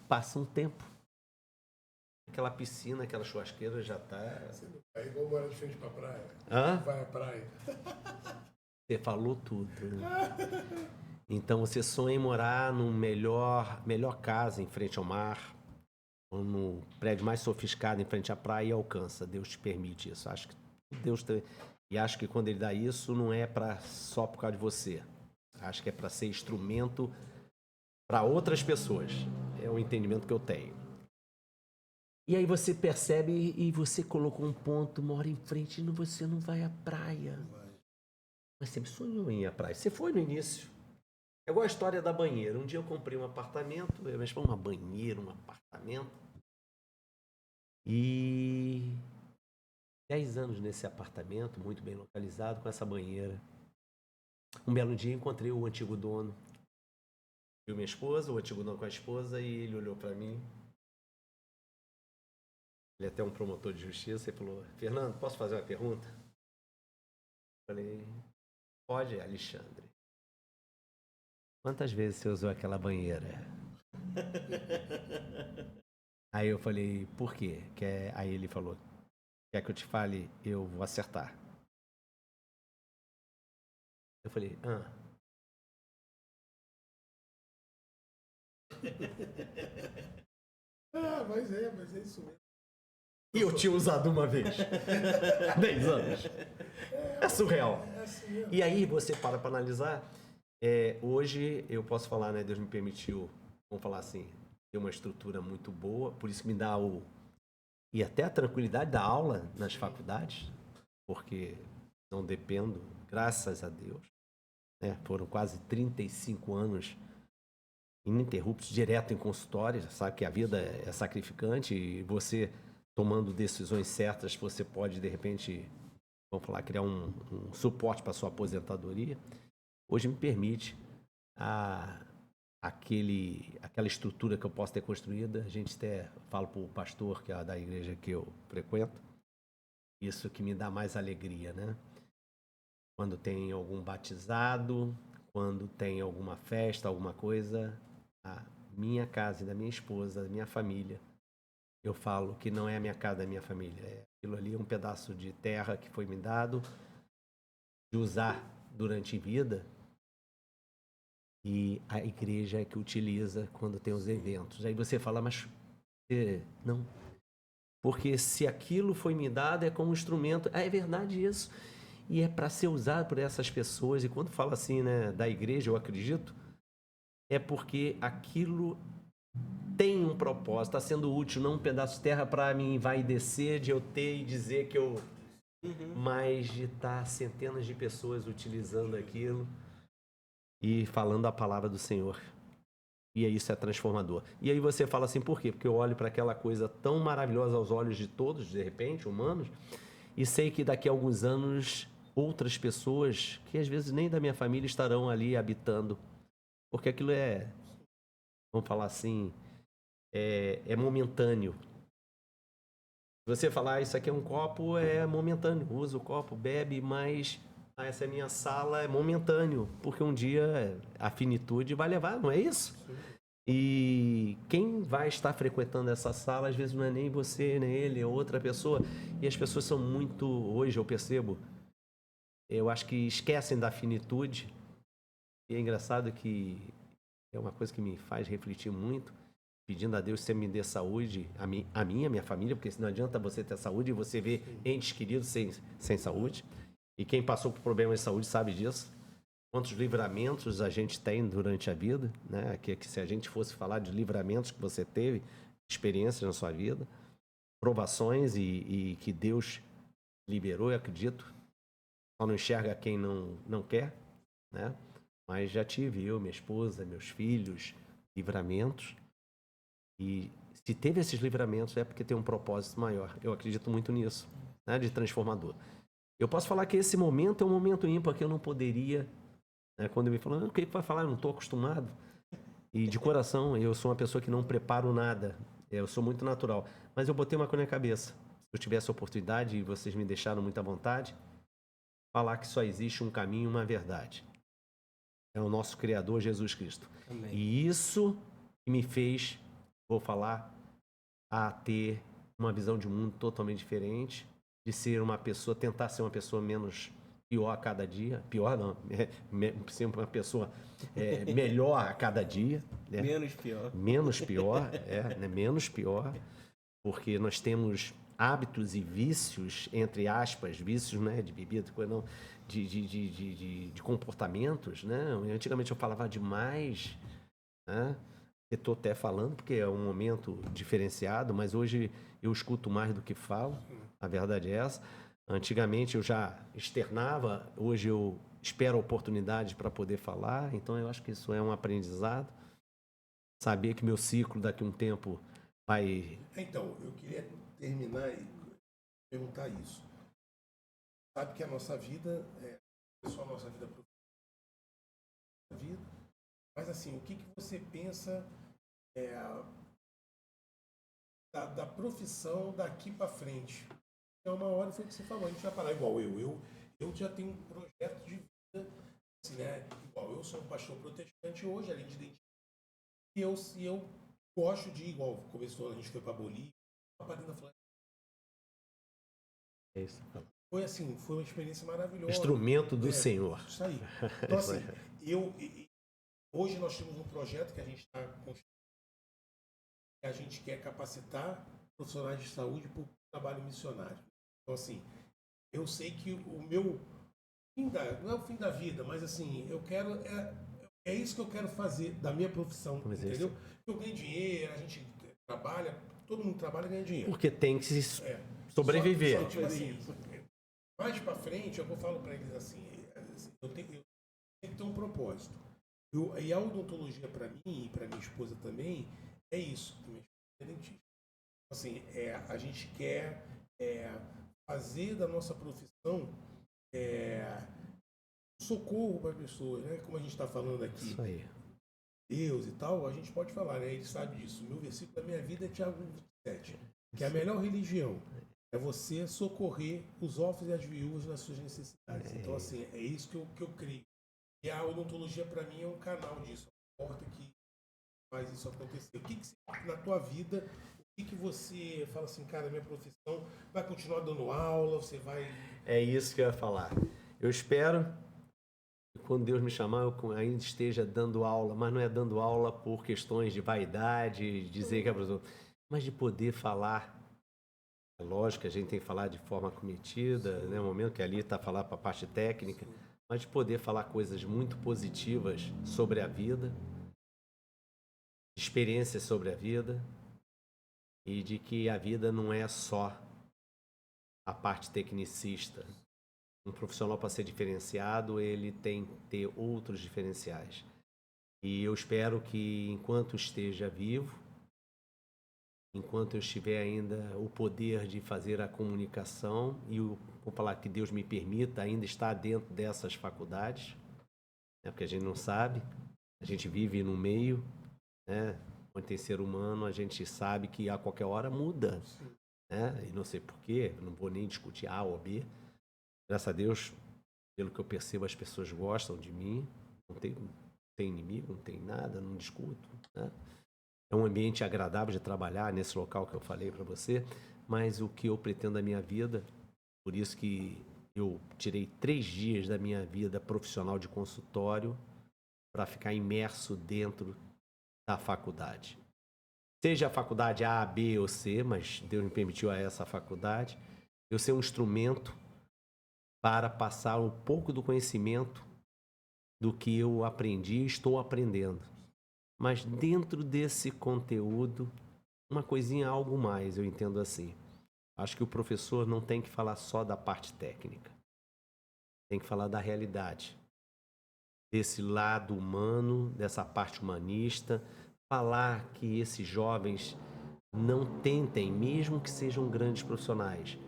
Passa um tempo. Aquela piscina, aquela churrasqueira já tá... É igual morar de frente pra praia. Hã? Vai à praia. Você falou tudo. Então você sonha em morar num melhor casa em frente ao mar, ou no prédio mais sofisticado em frente à praia e alcança. Deus te permite isso. Acho que Deus e acho que quando Ele dá isso não é só por causa de você. Acho que é para ser instrumento para outras pessoas. É o entendimento que eu tenho. E aí você percebe e você colocou um ponto, mora em frente e você não vai à praia. Mas sempre sonhou em ir à praia. Você foi no início. É igual a história da banheira. Um dia eu comprei um apartamento, mas uma banheira, um apartamento. E 10 anos nesse apartamento, muito bem localizado, com essa banheira. Um belo dia encontrei o antigo dono. Viu minha esposa, o antigo dono com a esposa, e ele olhou para mim. Ele é até um promotor de justiça e falou, Fernando, posso fazer uma pergunta? Eu falei, pode, Alexandre. Quantas vezes você usou aquela banheira? Aí eu falei, por quê? Aí ele falou, quer que eu te fale? Eu vou acertar. Eu falei, Mas é isso mesmo. E eu tinha usado uma vez. 10 anos. É surreal. É assim mesmo. E aí você para analisar. Hoje eu posso falar, né? Deus me permitiu, vamos falar assim, ter uma estrutura muito boa, por isso que me dá e até a tranquilidade da aula nas faculdades, porque não dependo, graças a Deus, né? Foram quase 35 anos ininterruptos, direto em consultório, sabe que a vida é sacrificante e você tomando decisões certas, você pode de repente, vamos falar, criar um suporte para sua aposentadoria. Hoje me permite aquela estrutura que eu posso ter construída. A gente até fala para o pastor, que é da igreja que eu frequento, isso que me dá mais alegria, né? Quando tem algum batizado, quando tem alguma festa, alguma coisa, a minha casa e da minha esposa, da minha família, eu falo que não é a minha casa, da minha família. Aquilo ali é um pedaço de terra que foi me dado de usar durante a vida. E a igreja é que utiliza quando tem os eventos. Aí você fala, mas não. Porque se aquilo foi me dado, é como instrumento. É verdade isso. E é para ser usado por essas pessoas. E quando fala assim, né, da igreja, eu acredito, é porque aquilo tem um propósito, está sendo útil, não um pedaço de terra para mim vai descer, de eu ter e dizer que eu... Mas de estar centenas de pessoas utilizando aquilo e falando a palavra do Senhor. E isso é transformador. E aí você fala assim, por quê? Porque eu olho para aquela coisa tão maravilhosa aos olhos de todos, de repente, humanos, e sei que daqui a alguns anos outras pessoas, que às vezes nem da minha família, estarão ali habitando. Porque aquilo vamos falar assim, é momentâneo. Se você falar, isso aqui é um copo, é momentâneo. Usa o copo, bebe, mas... essa é minha sala, é momentâneo, porque um dia a finitude vai levar, não é isso? E quem vai estar frequentando essa sala, às vezes não é nem você, nem ele, é outra pessoa. E as pessoas são muito, hoje eu percebo, eu acho que esquecem da finitude. E é engraçado que é uma coisa que me faz refletir muito, pedindo a Deus que você me dê saúde, a minha família, porque não adianta você ter saúde e você ver entes queridos sem saúde. E quem passou por problemas de saúde sabe disso. Quantos livramentos a gente tem durante a vida, né? Que se a gente fosse falar de livramentos que você teve, experiências na sua vida, provações e que Deus liberou, eu acredito. Só não enxerga quem não quer, né? Mas já tive eu, minha esposa, meus filhos, livramentos. E se teve esses livramentos é porque tem um propósito maior. Eu acredito muito nisso, né? De transformador. Eu posso falar que esse momento é um momento ímpar que eu não poderia... Quando ele me falou, o que vai falar? Eu não estou acostumado. E de coração, eu sou uma pessoa que não preparo nada. Eu sou muito natural. Mas eu botei uma coisa na cabeça. Se eu tivesse a oportunidade, e vocês me deixaram muita vontade, falar que só existe um caminho, uma verdade. É o nosso Criador, Jesus Cristo. Amém. E isso que me fez, vou falar, a ter uma visão de mundo totalmente diferente, de ser uma pessoa, tentar ser uma pessoa menos... pior a cada dia. Pior não, ser uma pessoa melhor a cada dia. Né? Menos pior. Menos pior, né? Menos pior, porque nós temos hábitos e vícios, entre aspas, vícios, né? De bebida, de coisa não, de comportamentos, né? Antigamente eu falava demais, né? Eu estou até falando porque é um momento diferenciado, mas hoje eu escuto mais do que falo, a verdade é essa. Antigamente eu já externava, hoje eu espero a oportunidade para poder falar, então eu acho que isso é um aprendizado. Saber que meu ciclo daqui a um tempo vai... Então, eu queria terminar e perguntar isso. Sabe que a nossa vida é só a nossa vida profissional, mas assim, o que você pensa da profissão daqui para frente? É uma hora, foi o que você falou, a gente vai parar igual eu já tenho um projeto de vida, assim, né? Igual eu sou um pastor protestante hoje, além de identidade, e eu gosto de, igual começou, a gente foi para Bolívia, a Padrinha falou, É isso. foi assim, foi uma experiência maravilhosa. Instrumento do Senhor. Isso aí. Então assim, hoje nós temos um projeto que a gente está construindo, que a gente quer capacitar profissionais de saúde para o trabalho missionário. Então, assim, eu sei que o meu não é o fim da vida, mas assim, eu quero, é isso que eu quero fazer da minha profissão, Mas entendeu? Eu ganho dinheiro, a gente trabalha, todo mundo trabalha e ganha dinheiro. Porque tem que sobreviver. Só, tipo assim, mais pra frente, eu falo pra eles assim, eu tenho que ter um propósito. E a odontologia pra mim e pra minha esposa também é isso. Minha esposa é dentista. Assim, a gente quer fazer da nossa profissão socorro para pessoas, né? Como a gente está falando aqui, Isso aí. Deus e tal, a gente pode falar, né? Ele sabe disso. O meu versículo da minha vida é Tiago 27, que a melhor religião é você socorrer os órfãos e as viúvas nas suas necessidades. Então, assim, é isso que eu creio. E a odontologia, para mim, é um canal disso. É uma porta que faz isso acontecer. O que na tua vida, o que você fala assim, cara, minha profissão vai continuar dando aula, você vai... É isso que eu ia falar. Eu espero que quando Deus me chamar, eu ainda esteja dando aula, mas não é dando aula por questões de vaidade, de dizer que é professor, mas de poder falar. É lógico que a gente tem que falar de forma cometida, né? O momento que ali está falar para a parte técnica, mas de poder falar coisas muito positivas sobre a vida, experiências sobre a vida, e de que a vida não é só a parte tecnicista. Um profissional, para ser diferenciado, ele tem que ter outros diferenciais. E eu espero que, enquanto esteja vivo, enquanto eu estiver ainda o poder de fazer a comunicação, e vou falar que Deus me permita ainda estar dentro dessas faculdades, né, porque a gente não sabe, a gente vive no meio, né, onde tem ser humano, a gente sabe que a qualquer hora muda. Né, e não sei porquê, não vou nem discutir A ou B. Graças a Deus, pelo que eu percebo, as pessoas gostam de mim. Não tenho tem inimigo, não tem nada, não discuto, né? É um ambiente agradável de trabalhar nesse local que eu falei para você, mas o que eu pretendo da minha vida, por isso que eu tirei 3 dias da minha vida profissional de consultório para ficar imerso dentro da faculdade. Seja a faculdade A, B ou C, mas Deus me permitiu a essa faculdade, eu ser um instrumento para passar um pouco do conhecimento do que eu aprendi e estou aprendendo. Mas dentro desse conteúdo, uma coisinha, algo mais, eu entendo assim. Acho que o professor não tem que falar só da parte técnica. Tem que falar da realidade. Desse lado humano, dessa parte humanista. Falar que esses jovens não tentem, mesmo que sejam grandes profissionais,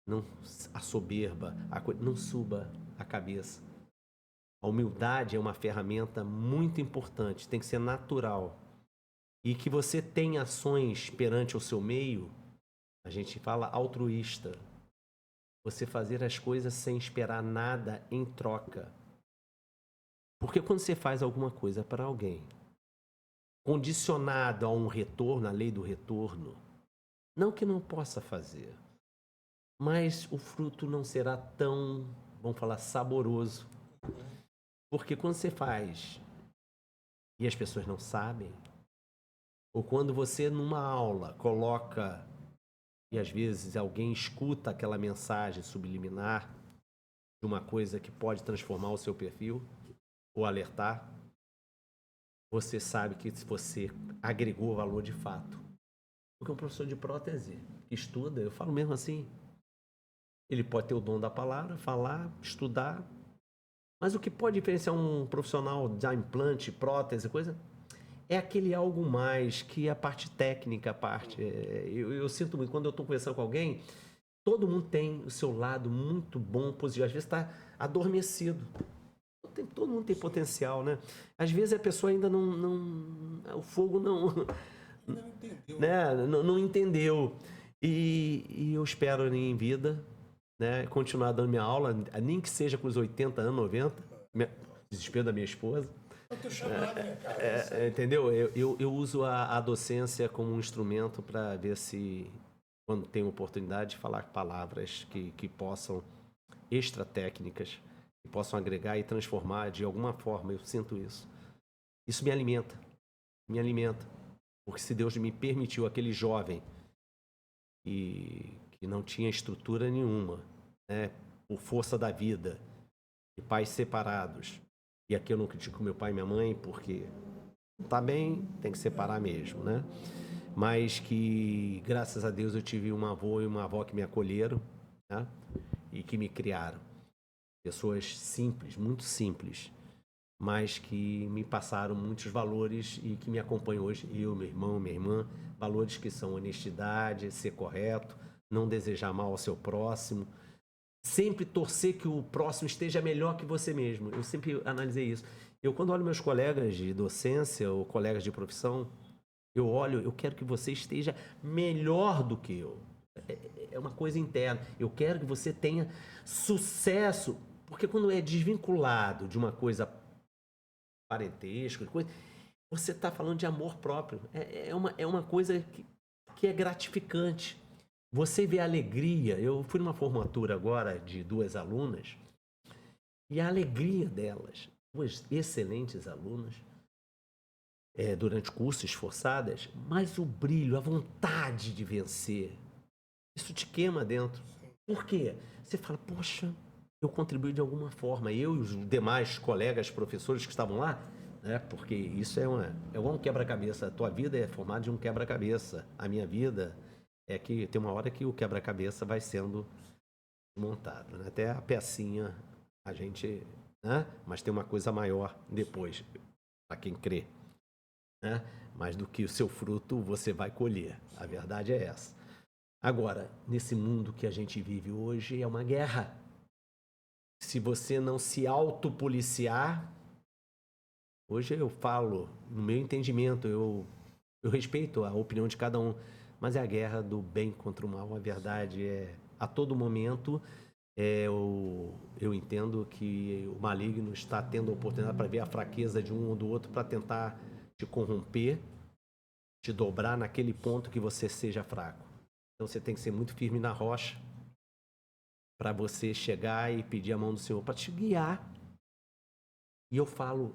não a soberba, não suba a cabeça. A humildade é uma ferramenta muito importante, tem que ser natural. E que você tenha ações perante o seu meio, a gente fala altruísta. Você fazer as coisas sem esperar nada em troca. Porque quando você faz alguma coisa para alguém, condicionado a um retorno, a lei do retorno, não que não possa fazer, mas o fruto não será tão, vamos falar, saboroso. Porque quando você faz e as pessoas não sabem, ou quando você numa aula coloca e às vezes alguém escuta aquela mensagem subliminar de uma coisa que pode transformar o seu perfil ou alertar, você sabe que você agregou valor de fato. Porque um professor de prótese que estuda, eu falo mesmo assim, ele pode ter o dom da palavra, falar, estudar, mas o que pode diferenciar um profissional de implante, prótese, coisa, é aquele algo mais que a parte técnica, a parte... Eu sinto muito, quando eu estou conversando com alguém, todo mundo tem o seu lado muito bom, positivo. Às vezes está adormecido. Todo mundo tem potencial, né? Às vezes a pessoa ainda o fogo Ainda não entendeu. né? Não entendeu. E eu espero em vida, né, continuar dando minha aula, nem que seja com os 80 anos, 90. Desespero da minha esposa. É o teu chamado, né, cara? Entendeu? Eu uso a docência como um instrumento para ver se, quando tenho oportunidade, de falar palavras que possam, extra técnicas, que possam agregar e transformar de alguma forma. Eu sinto isso. Isso me alimenta. Me alimenta. Porque se Deus me permitiu aquele jovem que não tinha estrutura nenhuma, né, por força da vida, de pais separados, e aqui eu não critico meu pai e minha mãe, porque tá bem, tem que separar mesmo, né? Mas que, graças a Deus, eu tive um avô e uma avó que me acolheram, né? E que me criaram. Pessoas simples, muito simples, mas que me passaram muitos valores e que me acompanham hoje, eu, meu irmão, minha irmã, valores que são honestidade, ser correto, não desejar mal ao seu próximo, sempre torcer que o próximo esteja melhor que você mesmo. Eu sempre analisei isso. Eu, quando olho meus colegas de docência ou colegas de profissão, eu quero que você esteja melhor do que eu. É uma coisa interna. Eu quero que você tenha sucesso, porque quando é desvinculado de uma coisa parentesca, você está falando de amor próprio. É uma coisa que é gratificante. Você vê a alegria. Eu fui numa formatura agora de 2 alunas e a alegria delas, 2 excelentes alunas, durante o curso, esforçadas, mas o brilho, a vontade de vencer, isso te queima dentro. Por quê? Você fala, poxa, eu contribuí de alguma forma. Eu e os demais colegas, professores que estavam lá, né? Porque isso é igual um quebra-cabeça. A tua vida é formada de um quebra-cabeça. A minha vida é que tem uma hora que o quebra-cabeça vai sendo montado, né? Até a pecinha a gente, né? Mas tem uma coisa maior depois, para quem crê, né? Mais do que o seu fruto você vai colher. A verdade é essa. Agora, nesse mundo que a gente vive hoje, é uma guerra. Se você não se autopoliciar, hoje eu falo, no meu entendimento, eu respeito a opinião de cada um, mas é a guerra do bem contra o mal. A verdade é, a todo momento, eu entendo que o maligno está tendo a oportunidade para ver a fraqueza de um ou do outro para tentar te corromper, te dobrar naquele ponto que você seja fraco. Então você tem que ser muito firme na rocha para você chegar e pedir a mão do Senhor para te guiar. E eu falo,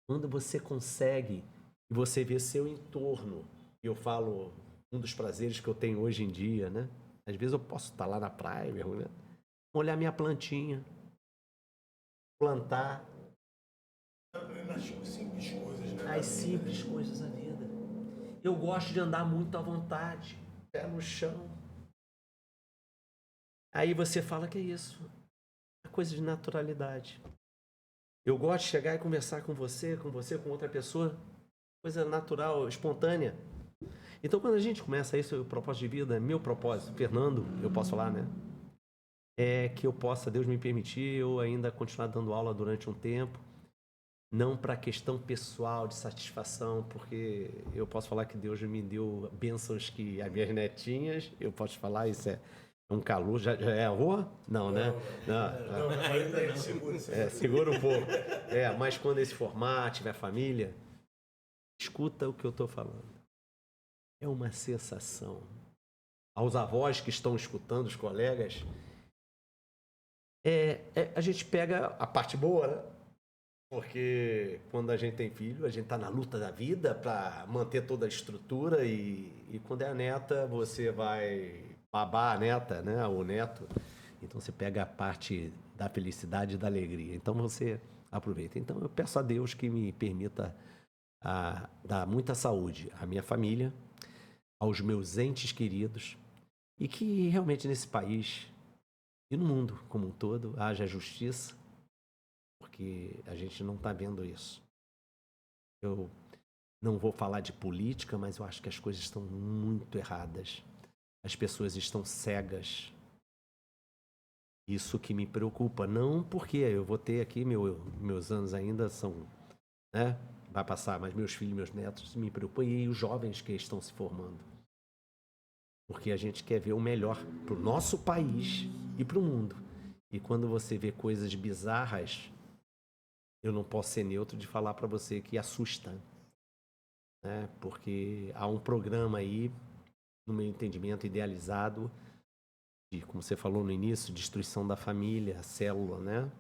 quando você consegue e você vê seu entorno, e eu falo, um dos prazeres que eu tenho hoje em dia, né? Às vezes eu posso estar lá na praia, né? Olhar minha plantinha, plantar. Nas simples coisas, né? As simples coisas da vida. Eu gosto de andar muito à vontade, pé no chão. Aí você fala que é isso. É coisa de naturalidade. Eu gosto de chegar e conversar com você, com outra pessoa. Coisa natural, espontânea. Então, quando a gente começa isso, o propósito de vida, meu propósito, Fernando, eu posso falar, né? É que eu possa, Deus me permitir, eu ainda continuar dando aula durante um tempo. Não para questão pessoal de satisfação, porque eu posso falar que Deus me deu bênçãos que as minhas netinhas, eu posso falar, isso é um calor, já é a rua? Não, né? Não. Ainda não. Segura. Segura um pouco. Mas quando esse formar, tiver família, escuta o que eu estou falando. É uma sensação. Aos avós que estão escutando, os colegas, a gente pega a parte boa, né? Porque quando a gente tem filho, a gente está na luta da vida para manter toda a estrutura e quando é a neta, você vai babar a neta, né? O neto. Então você pega a parte da felicidade e da alegria. Então você aproveita. Então eu peço a Deus que me permita dar muita saúde à minha família, aos meus entes queridos e que realmente nesse país e no mundo como um todo haja justiça, porque a gente não está vendo isso. Eu não vou falar de política, mas eu acho que as coisas estão muito erradas. As pessoas estão cegas. Isso que me preocupa. Não porque eu vou ter aqui, meus anos ainda são, né? Vai passar, mas meus filhos, meus netos me preocupam e os jovens que estão se formando. Porque a gente quer ver o melhor para o nosso país e para o mundo. E quando você vê coisas bizarras, eu não posso ser neutro de falar para você que assusta, né? Porque há um programa aí, no meu entendimento, idealizado, de, como você falou no início, destruição da família, a célula, né?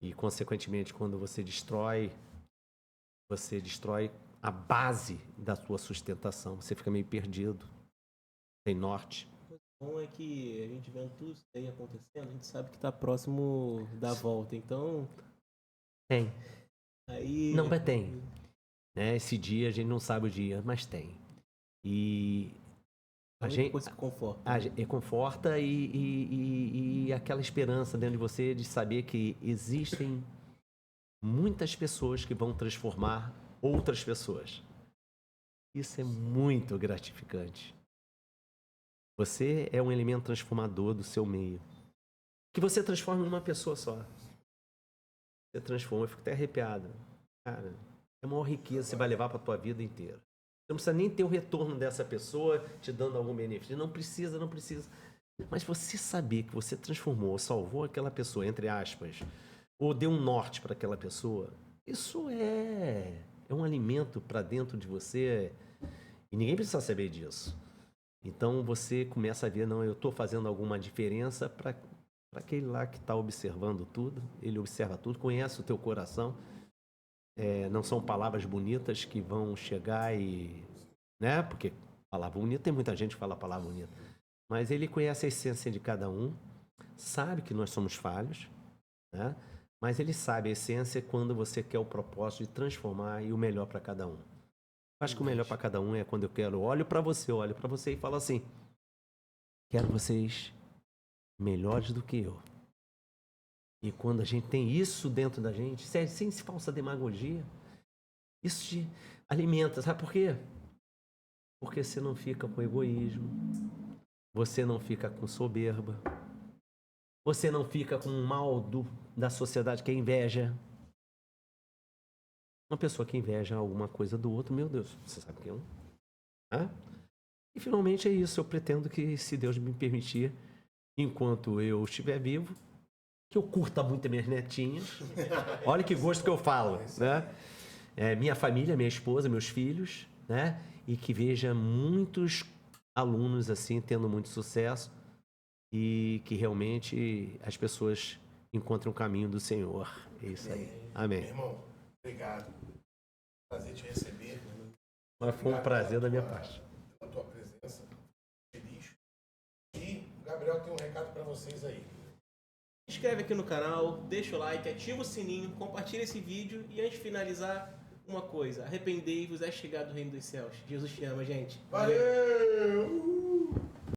E, consequentemente, quando você destrói a base da sua sustentação. Você fica meio perdido, sem norte. O bom é que a gente vendo tudo isso aí acontecendo, a gente sabe que tá próximo da volta, então... Tem. Aí... Não, mas tem. Né? Esse dia, a gente não sabe o dia, mas tem. E a gente... coisa que conforta. Conforta e aquela esperança dentro de você de saber que existem muitas pessoas que vão transformar outras pessoas. Isso é muito gratificante. Você é um elemento transformador do seu meio. Que você transforma em uma pessoa só. Você transforma, eu fico até arrepiado. Cara, é a maior riqueza que você vai levar para a tua vida inteira. Você não precisa nem ter o retorno dessa pessoa te dando algum benefício. Não precisa. Mas você saber que você transformou, salvou aquela pessoa, entre aspas, ou deu um norte para aquela pessoa, isso é um alimento para dentro de você e ninguém precisa saber disso. Então você começa a ver, não, eu estou fazendo alguma diferença para aquele lá que está observando tudo, ele observa tudo, conhece o teu coração. Não são palavras bonitas que vão chegar e... né? Porque palavra bonita, tem muita gente que fala palavra bonita. Mas ele conhece a essência de cada um, sabe que nós somos falhos, né? Mas ele sabe a essência quando você quer o propósito de transformar e o melhor para cada um. Acho que o melhor para cada um é quando eu olho para você e falo assim: quero vocês melhores do que eu. E quando a gente tem isso dentro da gente, sério, sem falsa demagogia, isso te alimenta. Sabe por quê? Porque você não fica com egoísmo, você não fica com soberba, você não fica com o mal da sociedade que é inveja. Uma pessoa que inveja alguma coisa do outro, meu Deus, você sabe que é um? E finalmente é isso. Eu pretendo que, se Deus me permitir, enquanto eu estiver vivo, que eu curta muito minhas netinhas. Olha que gosto que eu falo, né? Minha família, minha esposa, meus filhos, né? E que veja muitos alunos assim tendo muito sucesso e que realmente as pessoas encontrem o caminho do Senhor. É isso aí. Amém. Meu irmão, obrigado. Prazer te receber. Mas foi um prazer da minha parte. Pela tua presença. Feliz. E o Gabriel tem um recado para vocês aí. Se inscreve aqui no canal, deixa o like, ativa o sininho, compartilha esse vídeo e antes de finalizar, uma coisa, arrependei-vos é chegar do reino dos céus. Jesus te ama, gente. Valeu!